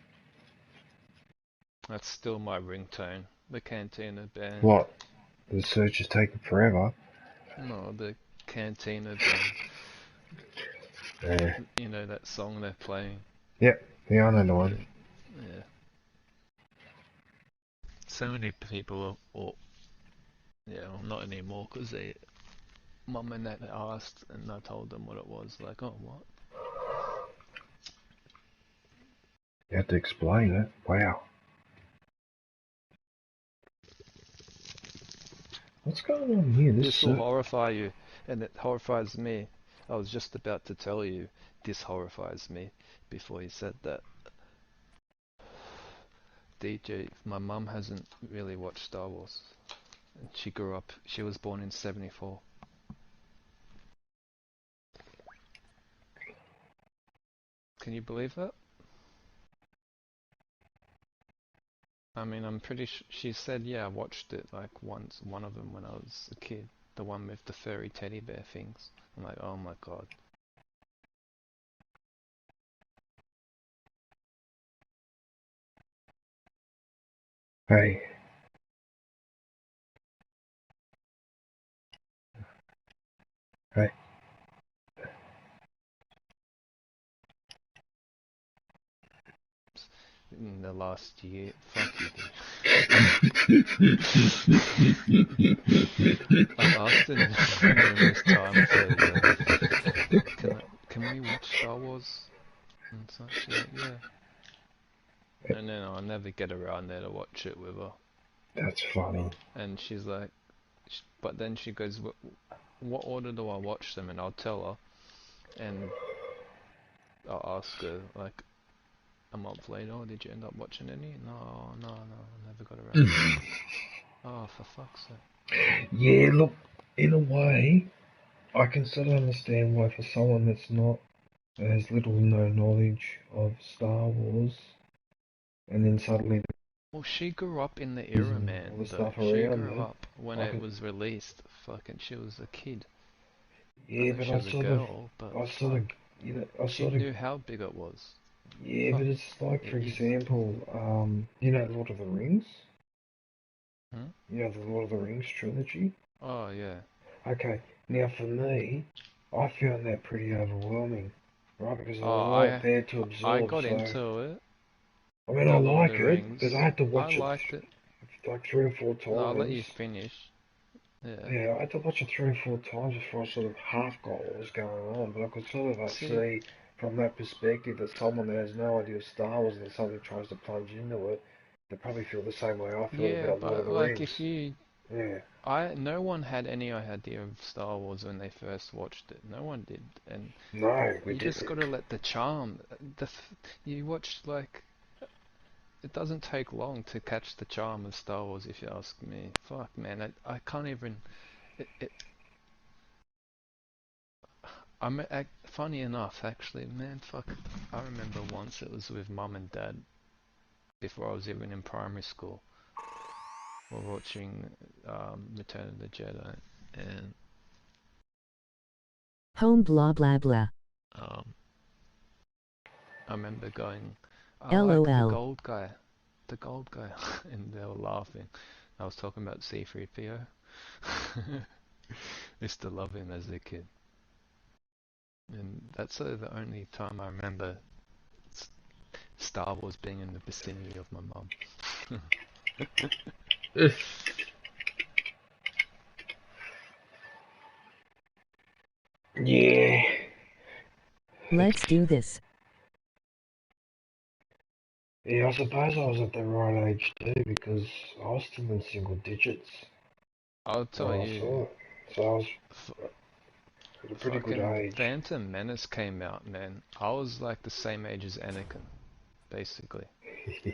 That's still my ringtone. The Cantina band. What? The search is taking forever? No, the Cantina band. Yeah. You know that song they're playing? Yep, yeah, I know the one. Yeah. So many people, or yeah, well, not anymore, because they, mum and dad asked, and I told them what it was. Like, oh, what? You had to explain it. Wow. What's going on here? This will horrify you, and it horrifies me. I was just about to tell you, this horrifies me, before you said that. DJ, my mum hasn't really watched Star Wars. She grew up, she was born in '74. Can you believe that? I mean, I'm pretty sure she said, yeah, I watched it like once, one of them when I was a kid. The one with the furry teddy bear things. I'm like, oh my god. Hey. Hey. In the last year, fuck you, dude. I've asked her numerous times, can we watch Star Wars? And so she's like, yeah. And then I'll never get around there to watch it with her. That's funny. And she's like, but then she goes, what order do I watch them? And I'll tell her, and I'll ask her like a month later, oh, did you end up watching any? No, never got around to it. Oh, for fuck's sake. Yeah, look, in a way, I can sort of understand why for someone that's not, has little no knowledge of Star Wars, and then suddenly Well, she grew up in the era, man. all the Though. stuff She around grew there. up when it was released. Fucking, she was a kid. Yeah, but she was a girl, but she knew how big it was. Yeah, but it's like, for example, you know Lord of the Rings? Hmm? You know the Lord of the Rings trilogy? Oh, yeah. Okay, now for me, I found that pretty overwhelming, right? Because there's a Oh, lot there to absorb. I got into it. I mean, I like it, because I had to watch I liked it. like 3 or 4 times. No, I'll let you finish. Yeah. Yeah, I had to watch it 3 or 4 times before I sort of half got what was going on, but I could sort of see from that perspective that someone that has no idea of Star Wars and then suddenly tries to plunge into it, they probably feel the same way I feel about Lord of the Rings. If you... Yeah. No one had any idea of Star Wars when they first watched it. No one did. And no, we didn't. Just gotta let the charm... you watch, like... It doesn't take long to catch the charm of Star Wars, if you ask me. Fuck, man, I can't even... funny enough, actually, man, fuck. I remember once it was with Mum and Dad, before I was even in primary school. We were watching Return of the Jedi, and... Home blah blah blah. I remember going... LOL. Like the gold guy, and they were laughing. I was talking about C-3PO. I used to love him as a kid. And that's the only time I remember Star Wars being in the vicinity of my mum. Yeah. Let's do this. Yeah, I suppose I was at the right age too, because I was still in single digits. I'll tell you. So I was at a pretty good age. Phantom Menace came out, man. I was like the same age as Anakin, basically.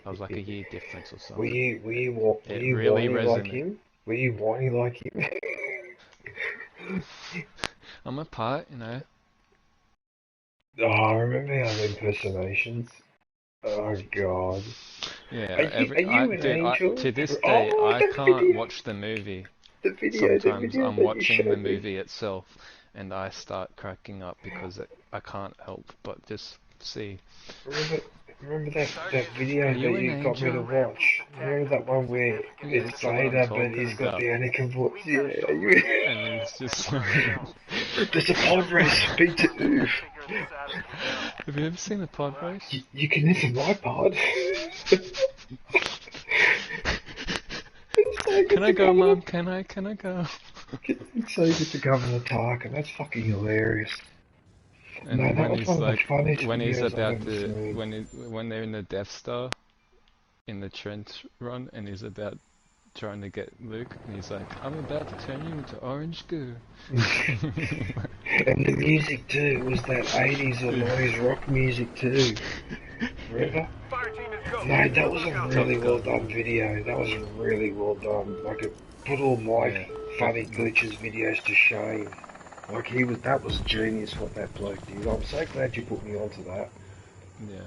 I was like a year difference or something. Were you whiny like him? Were you whiny like him? I'm a part, you know. Oh, I remember how the impersonations. Oh god. Yeah, to this day, I can't watch the movie. Sometimes I'm watching the movie itself, and I start cracking up because I can't help but just see. Remember that video that you got me to watch? Remember that one where it's Vader, but he's got the Anakin voice? Yeah, and it's just like... There's a pod race, B2. Have you ever seen the pod race? You can enter my pod. Can I go, Mum? Can I go? It's so good to Governor Tarkin. That's fucking hilarious. And no, when he's like, when he's about to, when they're in the Death Star, in the trench run, and he's about trying to get Luke, and he's like, I'm about to turn you into orange goo. And the music too was that 80s or 90s rock music too. Remember? No, that was a really well done video. That was really well done. Like it put all my funny glitches videos to shame. Like that was genius what that bloke did. I'm so glad you put me onto that. Yeah.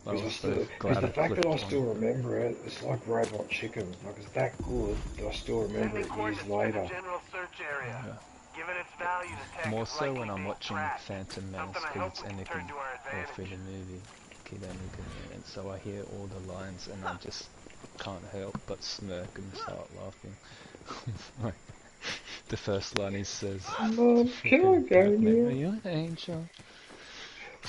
I Because was so the glad it fact that I flipped still on. remember it, it's like Robot Chicken. Like, it's that good that I still remember Sending it years coordinates to the later. general search area. Yeah. Given its value, the tech More is so likely when I'm being watching tracked. Phantom Menace Something I because hope it's we can Anakin, turn to our or for advantage. the movie, Kid Anakin, and so I hear all the lines and I just can't help but smirk and start laughing. Like, the first line he says, Mom, can I "Freaking go Padme, are now? you an angel?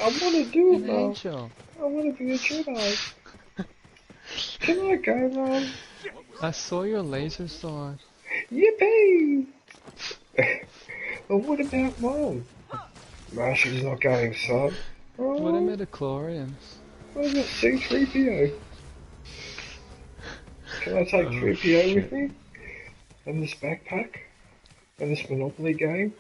I want to do it, An Mom. angel!" I want to be a Jedi. Can I go, Mom? I saw your laser sword. Yippee! Well, what about Mom? No, she's not going, son. What are Oh, midichlorians? what about C-3PO? Can I take Oh 3PO with shit. me? And this backpack? And this Monopoly game?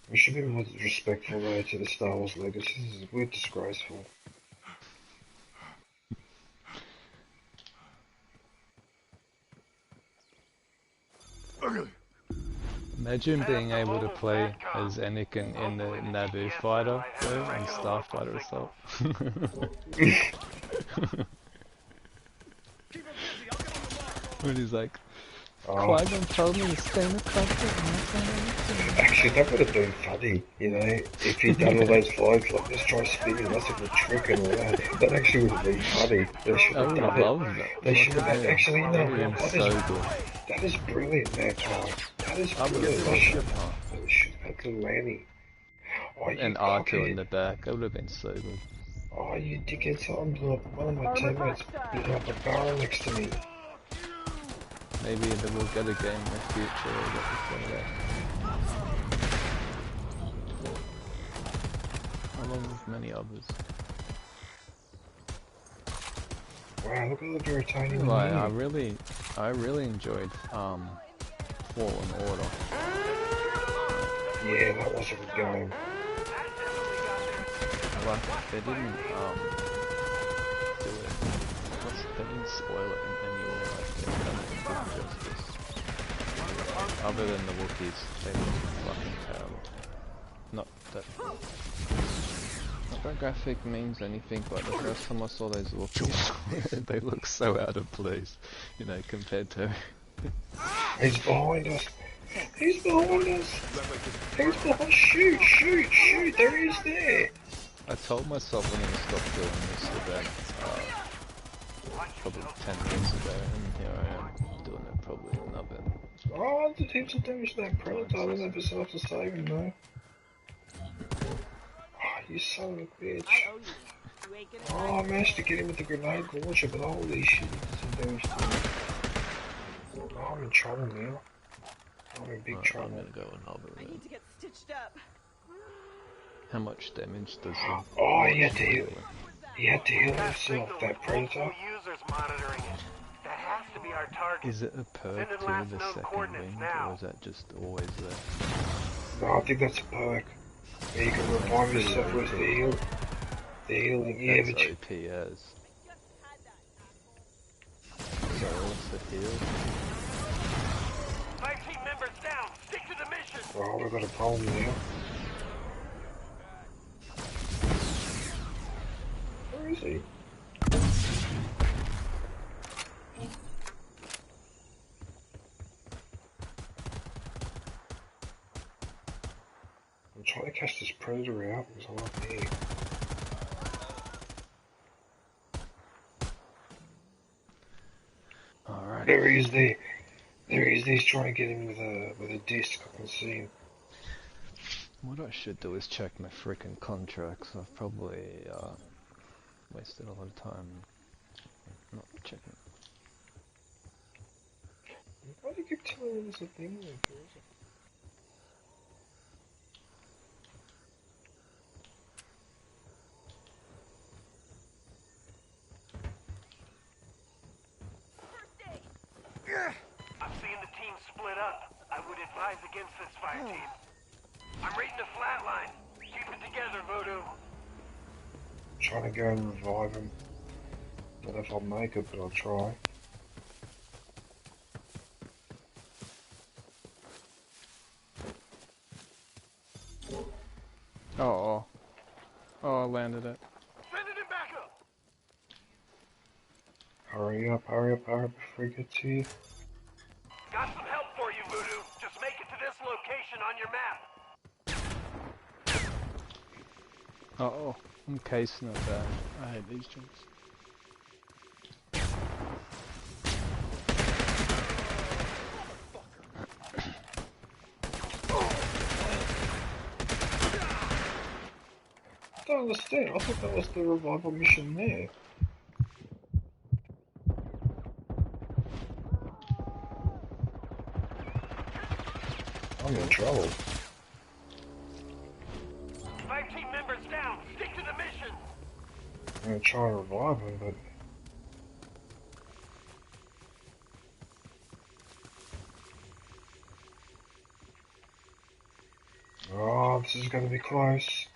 We should be more respectful though to the Star Wars legacy. We're disgraceful. Imagine Set up being the able to mobile play SATCOM. as Anakin in the Hopefully the Naboo GPS fighter satellite has though, the in regular local Starfighter signals. Assault. When he's like, Oh, Qui-Gon told me to stay in the cockpit and not say anything. actually, that would have been funny, you know, if he'd done all those vlogs like, let's try spinning, that's a good trick and all that. That actually would have been funny. They should I have would have done it. loved that. They should have, Fucking hell. actually, you That know would have what, been so good. that is brilliant, Magpie. That is I would brilliant. have They loved should, it, huh? they should have had little Annie. Oh, you And R2 in cockhead. the back. That would have been so good. Oh, you dickhead, someone blew up, one of my teammates blew up a barrel next to me. Maybe that we'll get a game in the future or get before that. Along with many others. Wow, look at the Veritanium in Like, here. I really enjoyed Fallen Order. Yeah, that was a good game. Like, they didn't do it. They didn't spoil it in any way. Like, they've done it in good justice. Other than the Wookiees, they look fucking terrible. Not that graphic means anything, but the first time I saw those Wookiees, they look so out of place, you know, compared to. He's behind us. He's behind us. He's behind. Shoot, shoot, shoot. There he is there. I told myself I'm gonna stop doing this event probably 10 years ago, and here I am doing it probably another. Oh, the teams are damage to that Predator. I don't have myself to save him though. Oh, you son of a bitch. Oh, I managed to get him with the grenade launcher, but holy shit, he did some damage to him. Oh, I'm in trouble now. I'm in big I'm trouble. gonna go another I event. need to get stitched up. How much damage does the Oh, launch he had to heal. really? He had to heal Got himself, signals that with multiple Predator. users monitoring it. That has to be our target. Is it a perk Send in to last the known second coordinates wind, now. or is that just always there? No, I think that's a perk. Yeah, you can revive pretty yourself with the OP. heal. The healing, yeah, That's but you, OP as. So what's the heal? 5 team members down. Stick to the mission. oh, we've got a problem now. Where is he? I'm trying to catch this Predator out because I'm up here. Alright. There he is there. There he is there. He's trying to get him with a disc. I can see him. What I should do is check my freaking contracts. I've probably wasted a lot of time not checking. Why do you keep telling me there's a thing there? I'm seeing the team split up. I would advise against this fire team. I'm reading a flatline. Keep it together, Voodoo. I'm trying to go and revive him. Don't know if I'll make it, but I'll try. Oh, oh, I landed it. Sending him back up. Hurry up, before he gets here. Got some help for you, Voodoo. Just make it to this location on your map. Oh, I'm casing it bad. I hate these jumps. I don't understand. I thought that was the revival mission there. I'm in trouble. 5 team members down. Stick to the mission. I'm gonna try and revive him, but... Oh, this is gonna be close.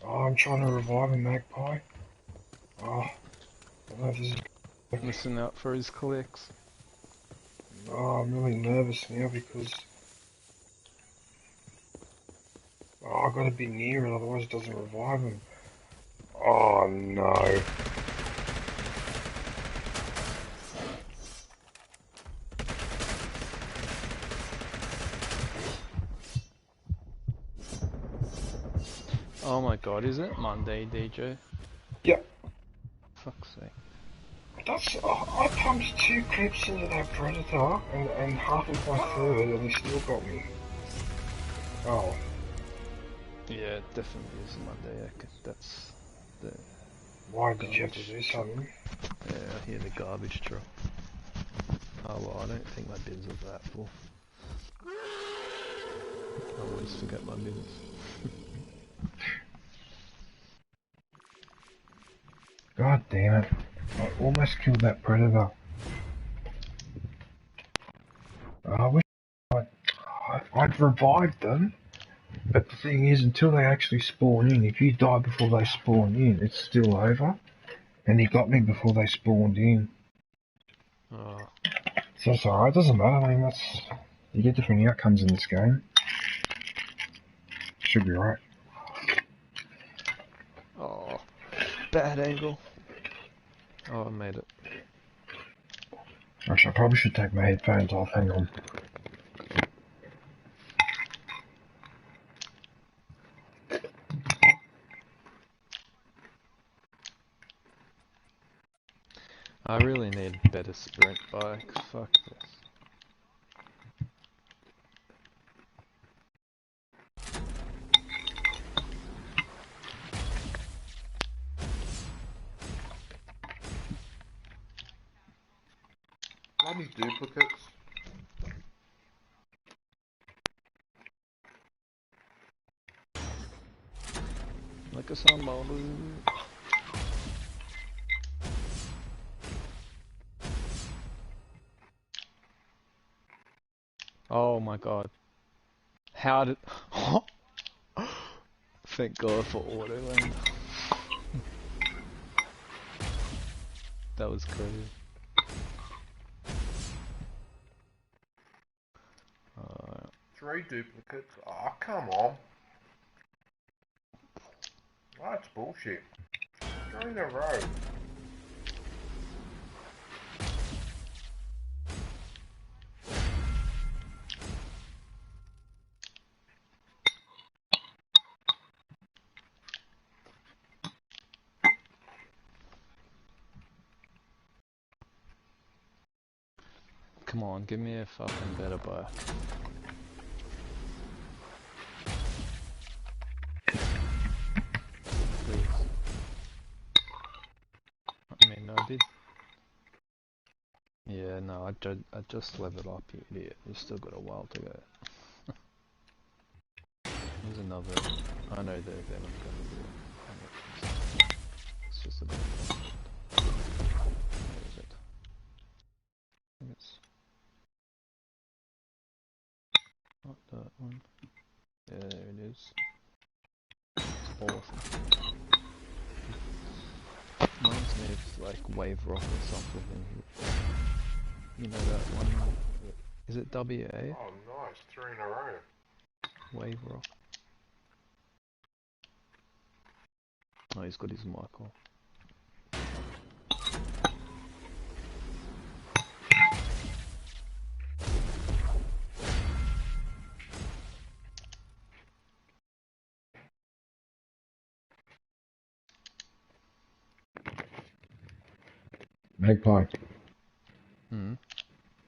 Oh, I'm trying to revive him, Magpie. Oh, I don't know if this is... Listen out for his clicks. Oh, I'm really nervous now because... Oh, I've got to be near it, otherwise it doesn't revive him. Oh, no. Oh my god, is it Monday, DJ? Yep. Fuck's sake. That's... I pumped 2 clips into that Predator, and half of my third, and he still got me. Oh. Yeah, it definitely is Monday, yeah, 'cause that's the... Why did you have to do something? Yeah, I hear the garbage truck. Oh well, I don't think my bins are that full. I always forget my bins. God damn it. I almost killed that Predator. I wish I'd revived them. But the thing is, until they actually spawn in, if you die before they spawn in, it's still over. And he got me before they spawned in. Oh. So it's alright, doesn't matter, I mean, that's... You get different outcomes in this game. Should be right. Oh. Bad angle. Oh, I made it. Actually, I probably should take my headphones off, hang on. I really need better sprint bikes. Fuck this. Bloody duplicates. Like a somebody. Oh my god. How did... Thank god for auto land. That was crazy. 3 duplicates. Oh, come on. That's bullshit. 3 in a row. Come on, give me a fucking better bike. Please. I mean, I did. Yeah, no, I just leveled up, you idiot. You still got a while to go. There's another. I know they're not gonna do it. It's just a bit of bullshit. Where is it? I think it's not that one. Yeah, there it is. It's awesome. Reminds me of like Wave Rock or something. You know that one? Is it WA? Oh, nice. 3 in a row. Wave Rock. Oh, he's got his mic on. Magpie.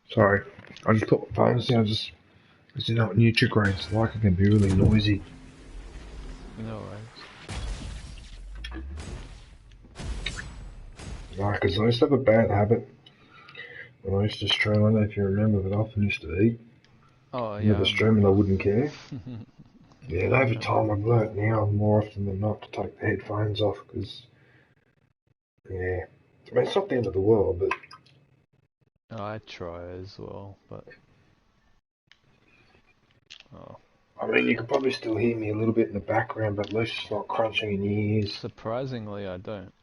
Sorry. I just put my phone down, because you know what Nutrigrain's like, it can be really noisy. No worries. Like, because I used to have a bad habit when I used to stream. I don't know if you remember, but I often used to eat. Oh, With yeah. the stream and I wouldn't care. Yeah, and over time I've learnt now more often than not to take the headphones off, because, yeah. I mean, it's not the end of the world, but... I try as well, but... Oh. I mean, you can probably still hear me a little bit in the background, but at least it's not crunching in your ears. Surprisingly, I don't.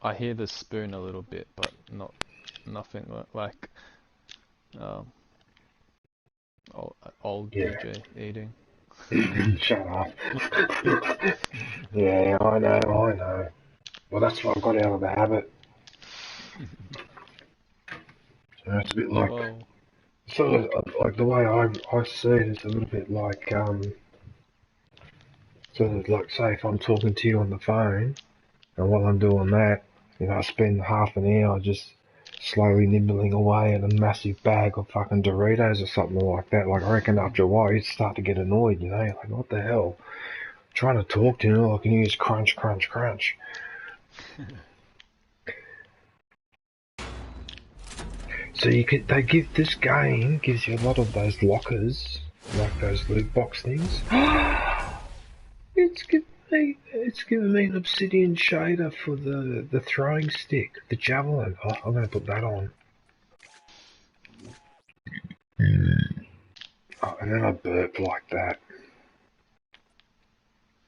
I hear the spoon a little bit, but nothing like old DJ eating. Shut up. Yeah, I know. Well, that's what I got out of the habit. So it's a bit like... Well, sort of, like the way I see it is a little bit like, sort of like, say if I'm talking to you on the phone, and while I'm doing that, you know, I spend half an hour just slowly nibbling away at a massive bag of fucking Doritos or something like that. Like, I reckon after a while you'd start to get annoyed, you know, you're like, what the hell? I'm trying to talk to you, all I can hear is crunch, crunch, crunch. So this game gives you a lot of those lockers, like those loot box things. It's given me an obsidian shader for the throwing stick, the javelin. Oh, I'm gonna put that on. Oh, and then I burp like that.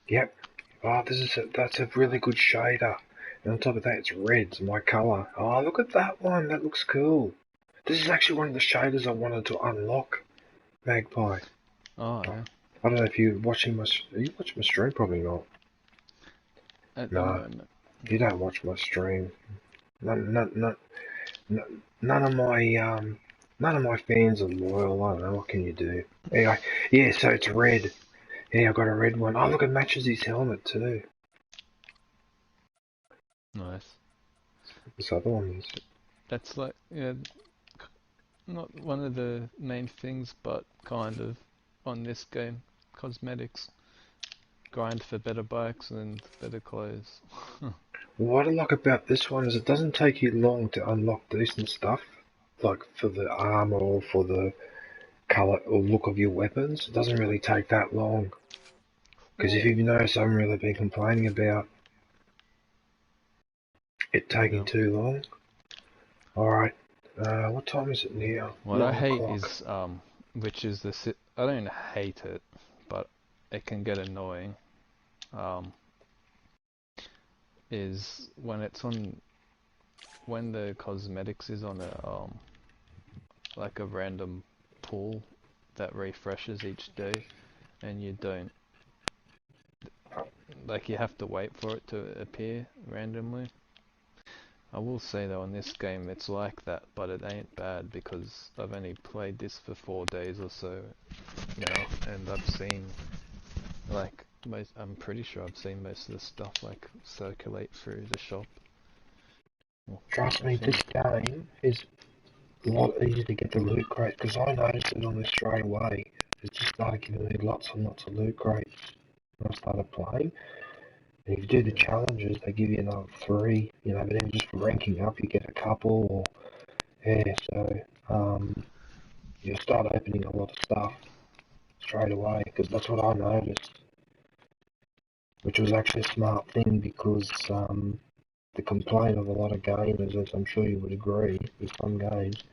Yep. Oh, that's a really good shader. And on top of that, it's red, it's my colour. Oh, look at that one. That looks cool. This is actually one of the shaders I wanted to unlock, Magpie. oh yeah. I don't know if you're watching my... Are you watching my stream? Probably not. At the moment. You don't watch my stream. None of my fans are loyal. I don't know, what can you do? Anyway, yeah, so it's red. Yeah, I got a red one. Oh, look, it matches his helmet too. Nice. This other one is... That's like, yeah, not one of the main things, but kind of on this game. Cosmetics. Grind for better bikes and better clothes. What I like about this one is it doesn't take you long to unlock decent stuff. Like for the armor or for the colour or look of your weapons. It doesn't really take that long. Because if you've noticed, I haven't really been complaining about it taking too long. Alright, what time is it now? What I 9 hate o'clock. is, which is I don't hate it, but it can get annoying, is when when the cosmetics is on like a random pool that refreshes each day, and you don't, like you have to wait for it to appear randomly. I will say though, in this game it's like that, but it ain't bad because I've only played this for 4 days or so now, and I've seen, like, I'm pretty sure I've seen most of the stuff like circulate through the shop. Well, Trust me, this game is a lot easier to get the loot crate because I noticed it on this straight away. It just started giving me lots and lots of loot crates when I started playing. And if you do the challenges, they give you another 3, you know, but then just for ranking up, you get a couple, or, yeah, so, you'll start opening a lot of stuff straight away, because that's what I noticed. Which was actually a smart thing, because, the complaint of a lot of gamers, as I'm sure you would agree, with some games,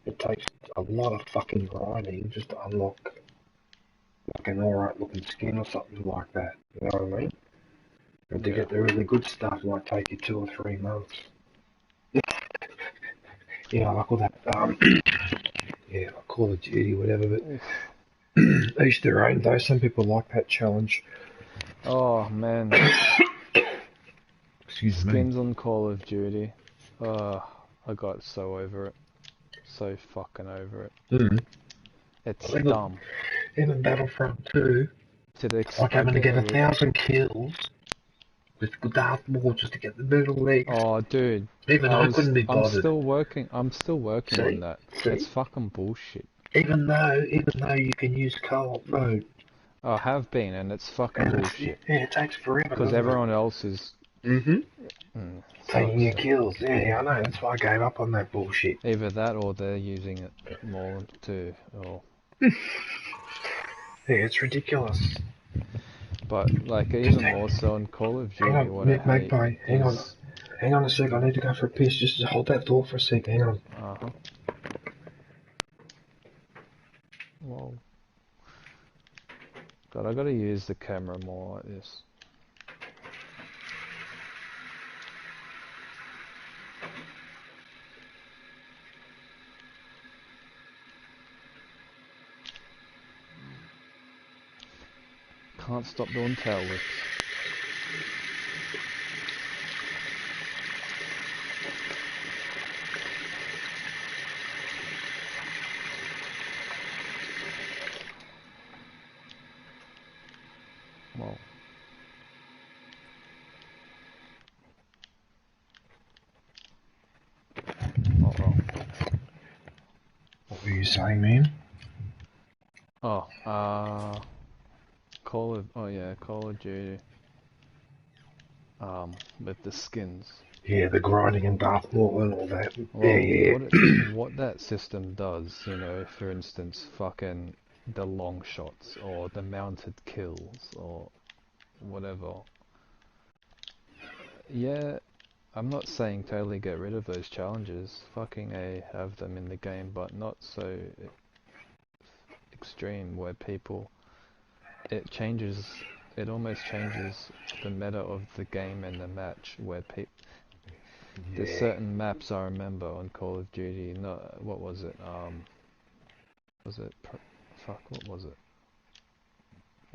it takes a lot of fucking grinding just to unlock, like, an alright looking skin or something like that, you know what I mean? And to get the really good stuff might take you 2 or 3 months. Yeah, like all that, yeah, like Call of Duty, whatever, but each their own though. Some people like that challenge. Oh man, Excuse me. Skins on Call of Duty. I got so over it. So fucking over it. Mm. It's Even- dumb. Even Battlefront 2, To the like having to get 1,000 kills with Darth Maul just to get the middle legs. Oh, dude. Even I couldn't be bothered. I'm still working on that. It's fucking bullshit. Even though you can use co-op mode. I have been, and it's fucking bullshit. Yeah, it takes forever. Because everyone else is... taking your kills. Yeah, I know. That's why I gave up on that bullshit. Either that or they're using it more too. Or... yeah, it's ridiculous. But, like, even more so in Call of Duty, Magpie, hang on a sec, I need to go for a piss. Just hold that thought for a sec, hang on. Uh-huh. Whoa. God, I gotta use the camera more like this. Can't stop doing tail whips. Well. Not wrong. What were you saying, man? Oh, Call of Duty. With the skins. Yeah, the grinding and Darth Maul and all that. Well, yeah. what that system does, you know, for instance, fucking the long shots or the mounted kills or whatever. Yeah, I'm not saying totally get rid of those challenges. Fucking have them in the game, but not so extreme where people... It almost changes the meta of the game and the match where there's certain maps I remember on Call of Duty. What was it? What was it?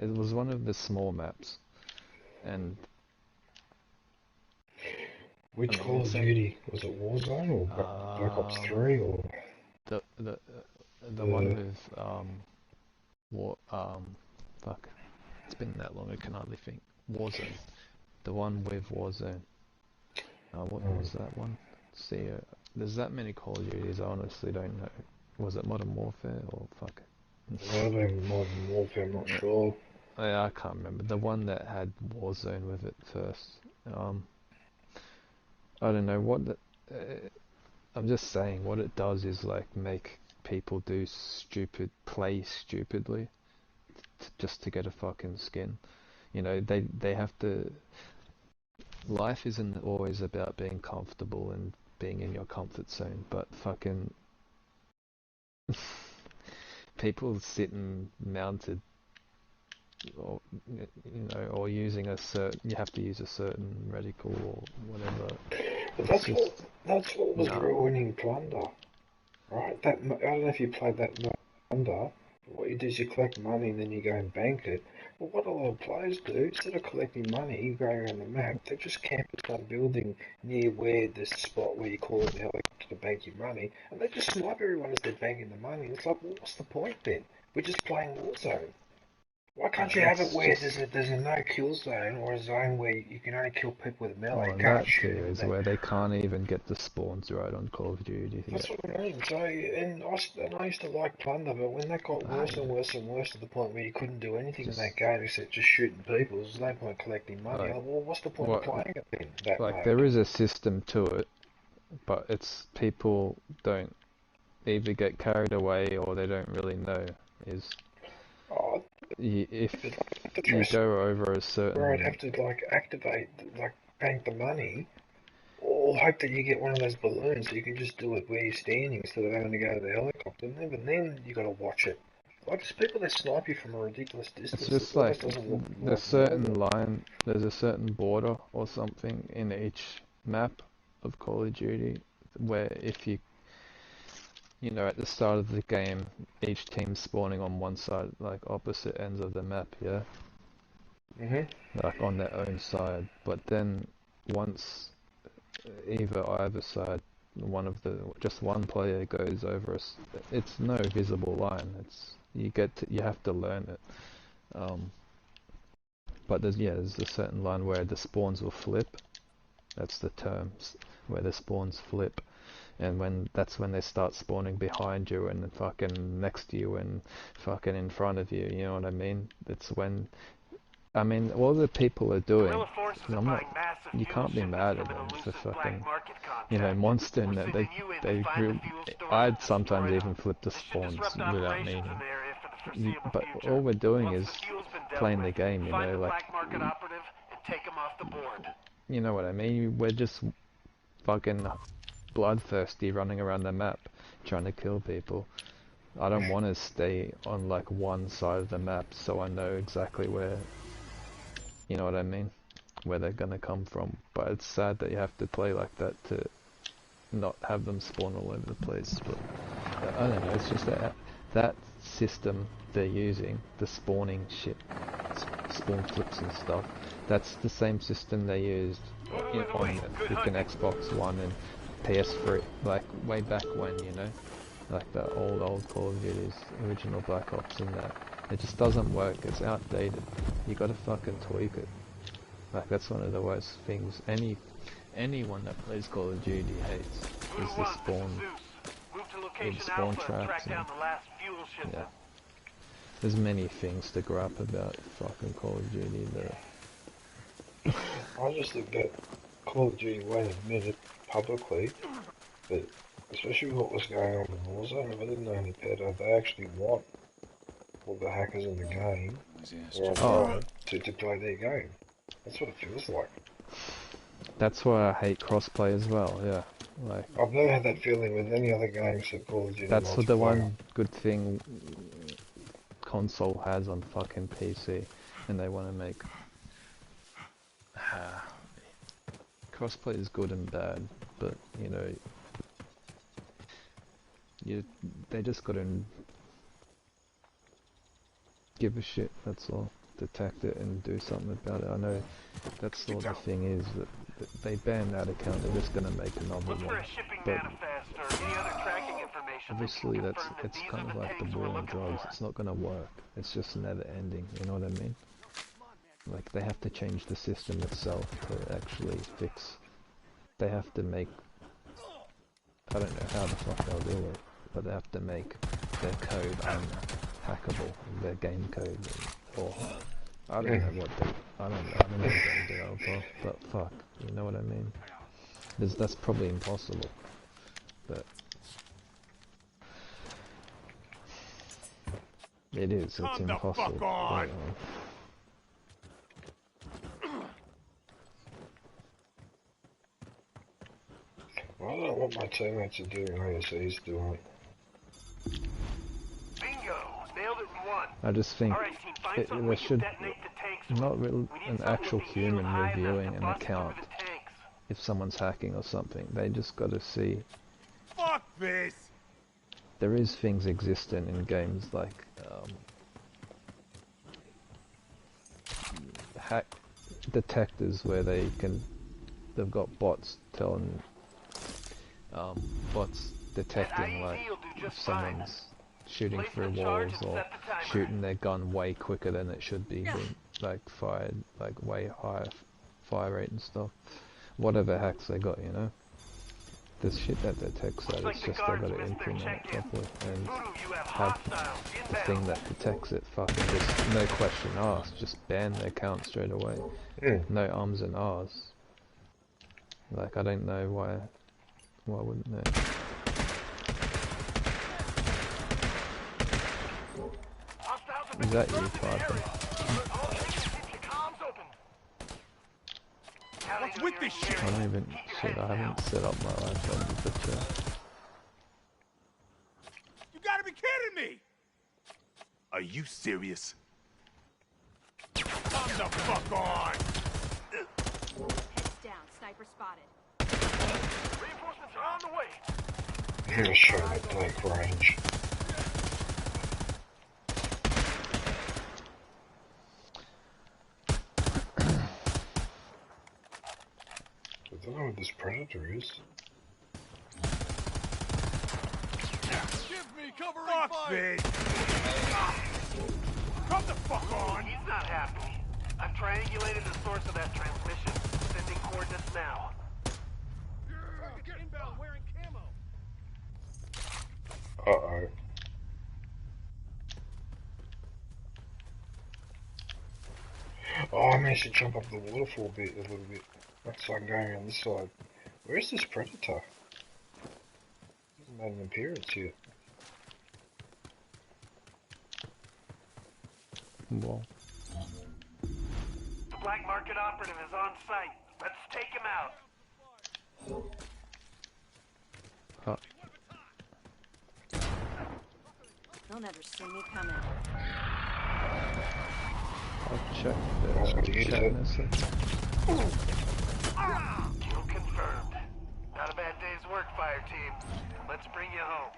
It was one of the small maps, and Which Call of Duty? Was it Warzone or Black Ops 3 or the one with fuck. It's been that long I can hardly think. Warzone. The one with Warzone. What was that one? See, there's that many Call of Duties, I honestly don't know. Was it Modern Warfare or fuck? Modern Warfare, I'm not sure. I can't remember. The one that had Warzone with it first. I don't know what I'm just saying what it does is like make people play stupidly just to get a fucking skin. You know, they have to... Life isn't always about being comfortable and being in your comfort zone, but fucking... people sitting mounted, or, you know, or using you have to use a certain reticle or whatever. That's what was ruining Plunder, right? I don't know if you played that Plunder. What you do is you collect money and then you go and bank it. Well, what a lot of players do, instead of collecting money, you go around the map, they just camp in some building near where there's a spot where you call it the helicopter to bank your money, and they just snipe everyone as they're banking the money. It's like, well, what's the point then? We're just playing Warzone. Why can't you have it where there's a no kill zone, or a zone where you can only kill people with melee? That too is where they can't even get the spawns right on Call of Duty. That's what I mean. So, and I used to like Plunder, but when that got worse and worse and worse to the point where you couldn't do anything in that game except just shooting people, there's no point collecting money. Well, what's the point of playing it then? There is a system to it, but it's people don't either get carried away or they don't really know. If you go over a certain... Where I'd have to activate, bank the money, or hope that you get one of those balloons so you can just do it where you're standing instead of having to go to the helicopter. And even then, you got to watch it. Like, there's people that snipe you from a ridiculous distance. It's just like there's a certain border or something in each map of Call of Duty where if you know, at the start of the game, each team's spawning on one side, like opposite ends of the map, yeah? Like on their own side. But then once either side, just one player goes over us, it's no visible line. You have to learn it. But there's a certain line where the spawns will flip. That's the term, where the spawns flip, and that's when they start spawning behind you and fucking next to you and fucking in front of you. You know what I mean? That's when. I mean, all the people are doing, you can't be mad at them for fucking, monster net, they really, I'd sometimes even flip the spawns without meaning, but all we're doing is playing the game, like, you know what I mean, we're just fucking bloodthirsty running around the map, trying to kill people. I don't want to stay on like one side of the map so I know exactly where, you know what I mean, where they're gonna come from. But it's sad that you have to play like that to not have them spawn all over the place. But I don't know, it's just that system they're using, the spawning shit, spawn flips and stuff, that's the same system they used on the freaking Xbox One and PS3, like way back when, like the old Call of Duty's, original Black Ops and that. It just doesn't work, it's outdated. You gotta fucking tweak it. Like, that's one of the worst things anyone that plays Call of Duty hates, is the spawn traps and, yeah. There's many things to gripe about fucking Call of Duty that... I just think that Call of Duty won't admit it publicly, but especially with what was going on with Warzone, if I didn't know any better, they actually want all the hackers in the game to play their game. That's what it feels like. That's why I hate crossplay as well, yeah. Like, I've never had that feeling with any other games that Call of Duty. That's the one good thing console has on fucking PC, and they want to make... crossplay is good and bad, but, they just gotta give a shit, that's all. Detect it and do something about it. I know that's what the thing is, that they ban that account, they're just gonna make another one. But obviously it's kind of like the war on drugs, it's not gonna work. It's just never ending, you know what I mean? Like, they have to change the system itself to actually fix. They have to make, I don't know how the fuck they'll do it, but they have to make their code unhackable, their game code, or I don't know what I don't know what they do, but fuck, you know what I mean? That's probably impossible, but it is, it's impossible. I don't know what my teammates are doing overseas doing. I just think there should not really an actual human reviewing an account if someone's hacking or something. They just got to see. Fuck this! There is things existing in games like hack detectors where they've got bots telling bots detecting like if someone's shooting through walls or shooting their gun way quicker than it should be, like fired like way higher fire rate and stuff. Whatever hacks they got, There's shit that detects that, it's just they gotta implement it properly and have the thing that detects it fucking just no question asked, just ban their account straight away. No ums and ahs. Like, I don't know why wouldn't they? Is that you, Parker? What's with this shit? I haven't set up my iPhone, but You gotta be kidding me! Are you serious? Come the fuck on! Heads down, sniper spotted. Reinforcements are on the way! I'm gonna show at blank range. don't know what this predator is. Give me covering fire! Come the fuck on! He's not happy. I've triangulated the source of that transmission. Sending coordinates now. Inbound wearing camo. Uh-oh. Oh, I managed to jump up the waterfall a little bit. That's why I'm going around this side. Where's this predator? Hasn't made an appearance here. Well, The black market operative is on site. Let's take him out. They'll never see me coming. I'll check That's what the he chat said. message. Kill confirmed. Not a bad day's work, fire team. Let's bring you home.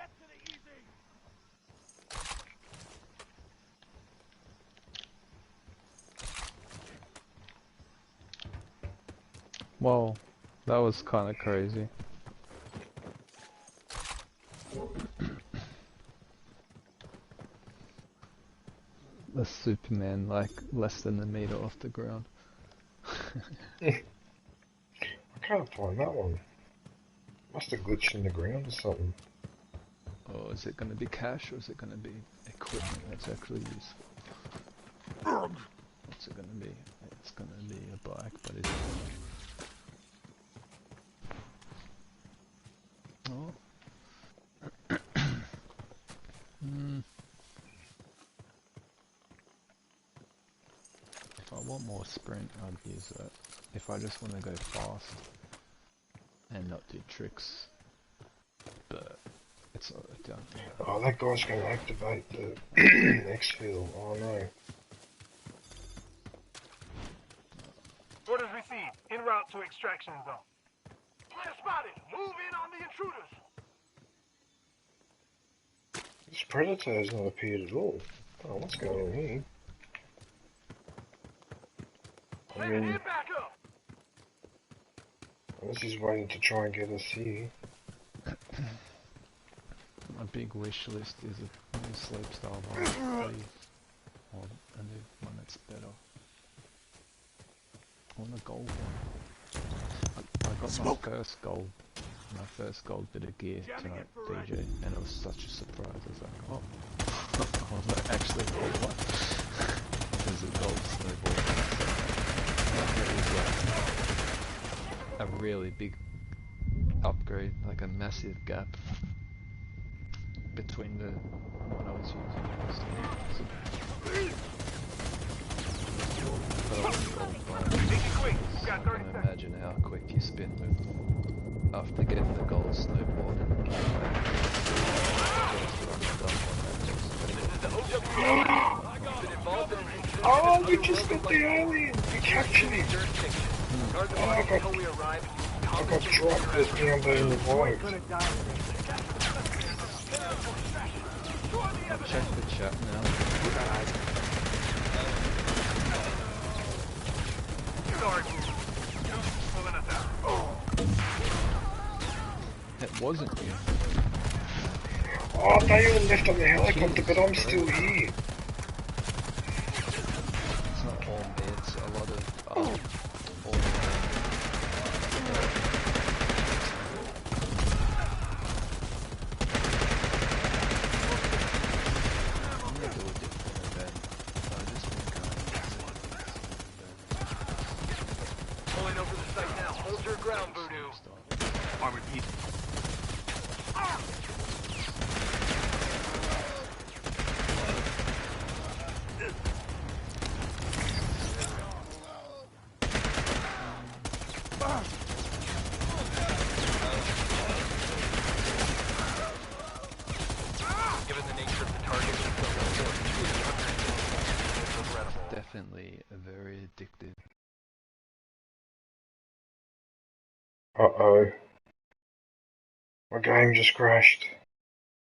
Well, that was kind of crazy. The Superman, like, less than a meter off the ground. I can't find that one. Must have glitched in the ground or something. Or is it going to be cash, or is it going to be equipment that's actually useful? What's it going to be? It's going to be a bike, but is it? Oh. If I want more sprint, I'd use that. If I just want to go fast and not do tricks, but it's down to Oh, that guy's going to activate the exfil. Oh no. Orders received. En route to extraction zone. Player spotted. Move in on the intruders. This predator has not appeared at all. Oh, what's going on here? I mean, Get back up. this is waiting to try and get us here. my big wish list is a new slopestyle bike, or a new one that's better. I want a gold one. I got my first gold bit of gear tonight, DJ, and it was such a surprise. I was like, oh, I was like, actually gold one. There's a gold snowboard. It was like a really big upgrade, like a massive gap between the one I was using and the snowboard. But I want gold bike. I can imagine how quick you spin with after getting the gold snowboard and Oh, we just got the alien! We captured him! Oh, I got dropped it down there in the void. I'll check the chat now. It wasn't you. Oh, they all left on the helicopter, but I'm still here. It's not all me, it's a lot of all I'm gonna do a different event. I just think Pulling over the site now. Hold your ground, Voodoo. I repeat. Given the nature of the target, definitely very addictive. Uh-oh. My game just crashed.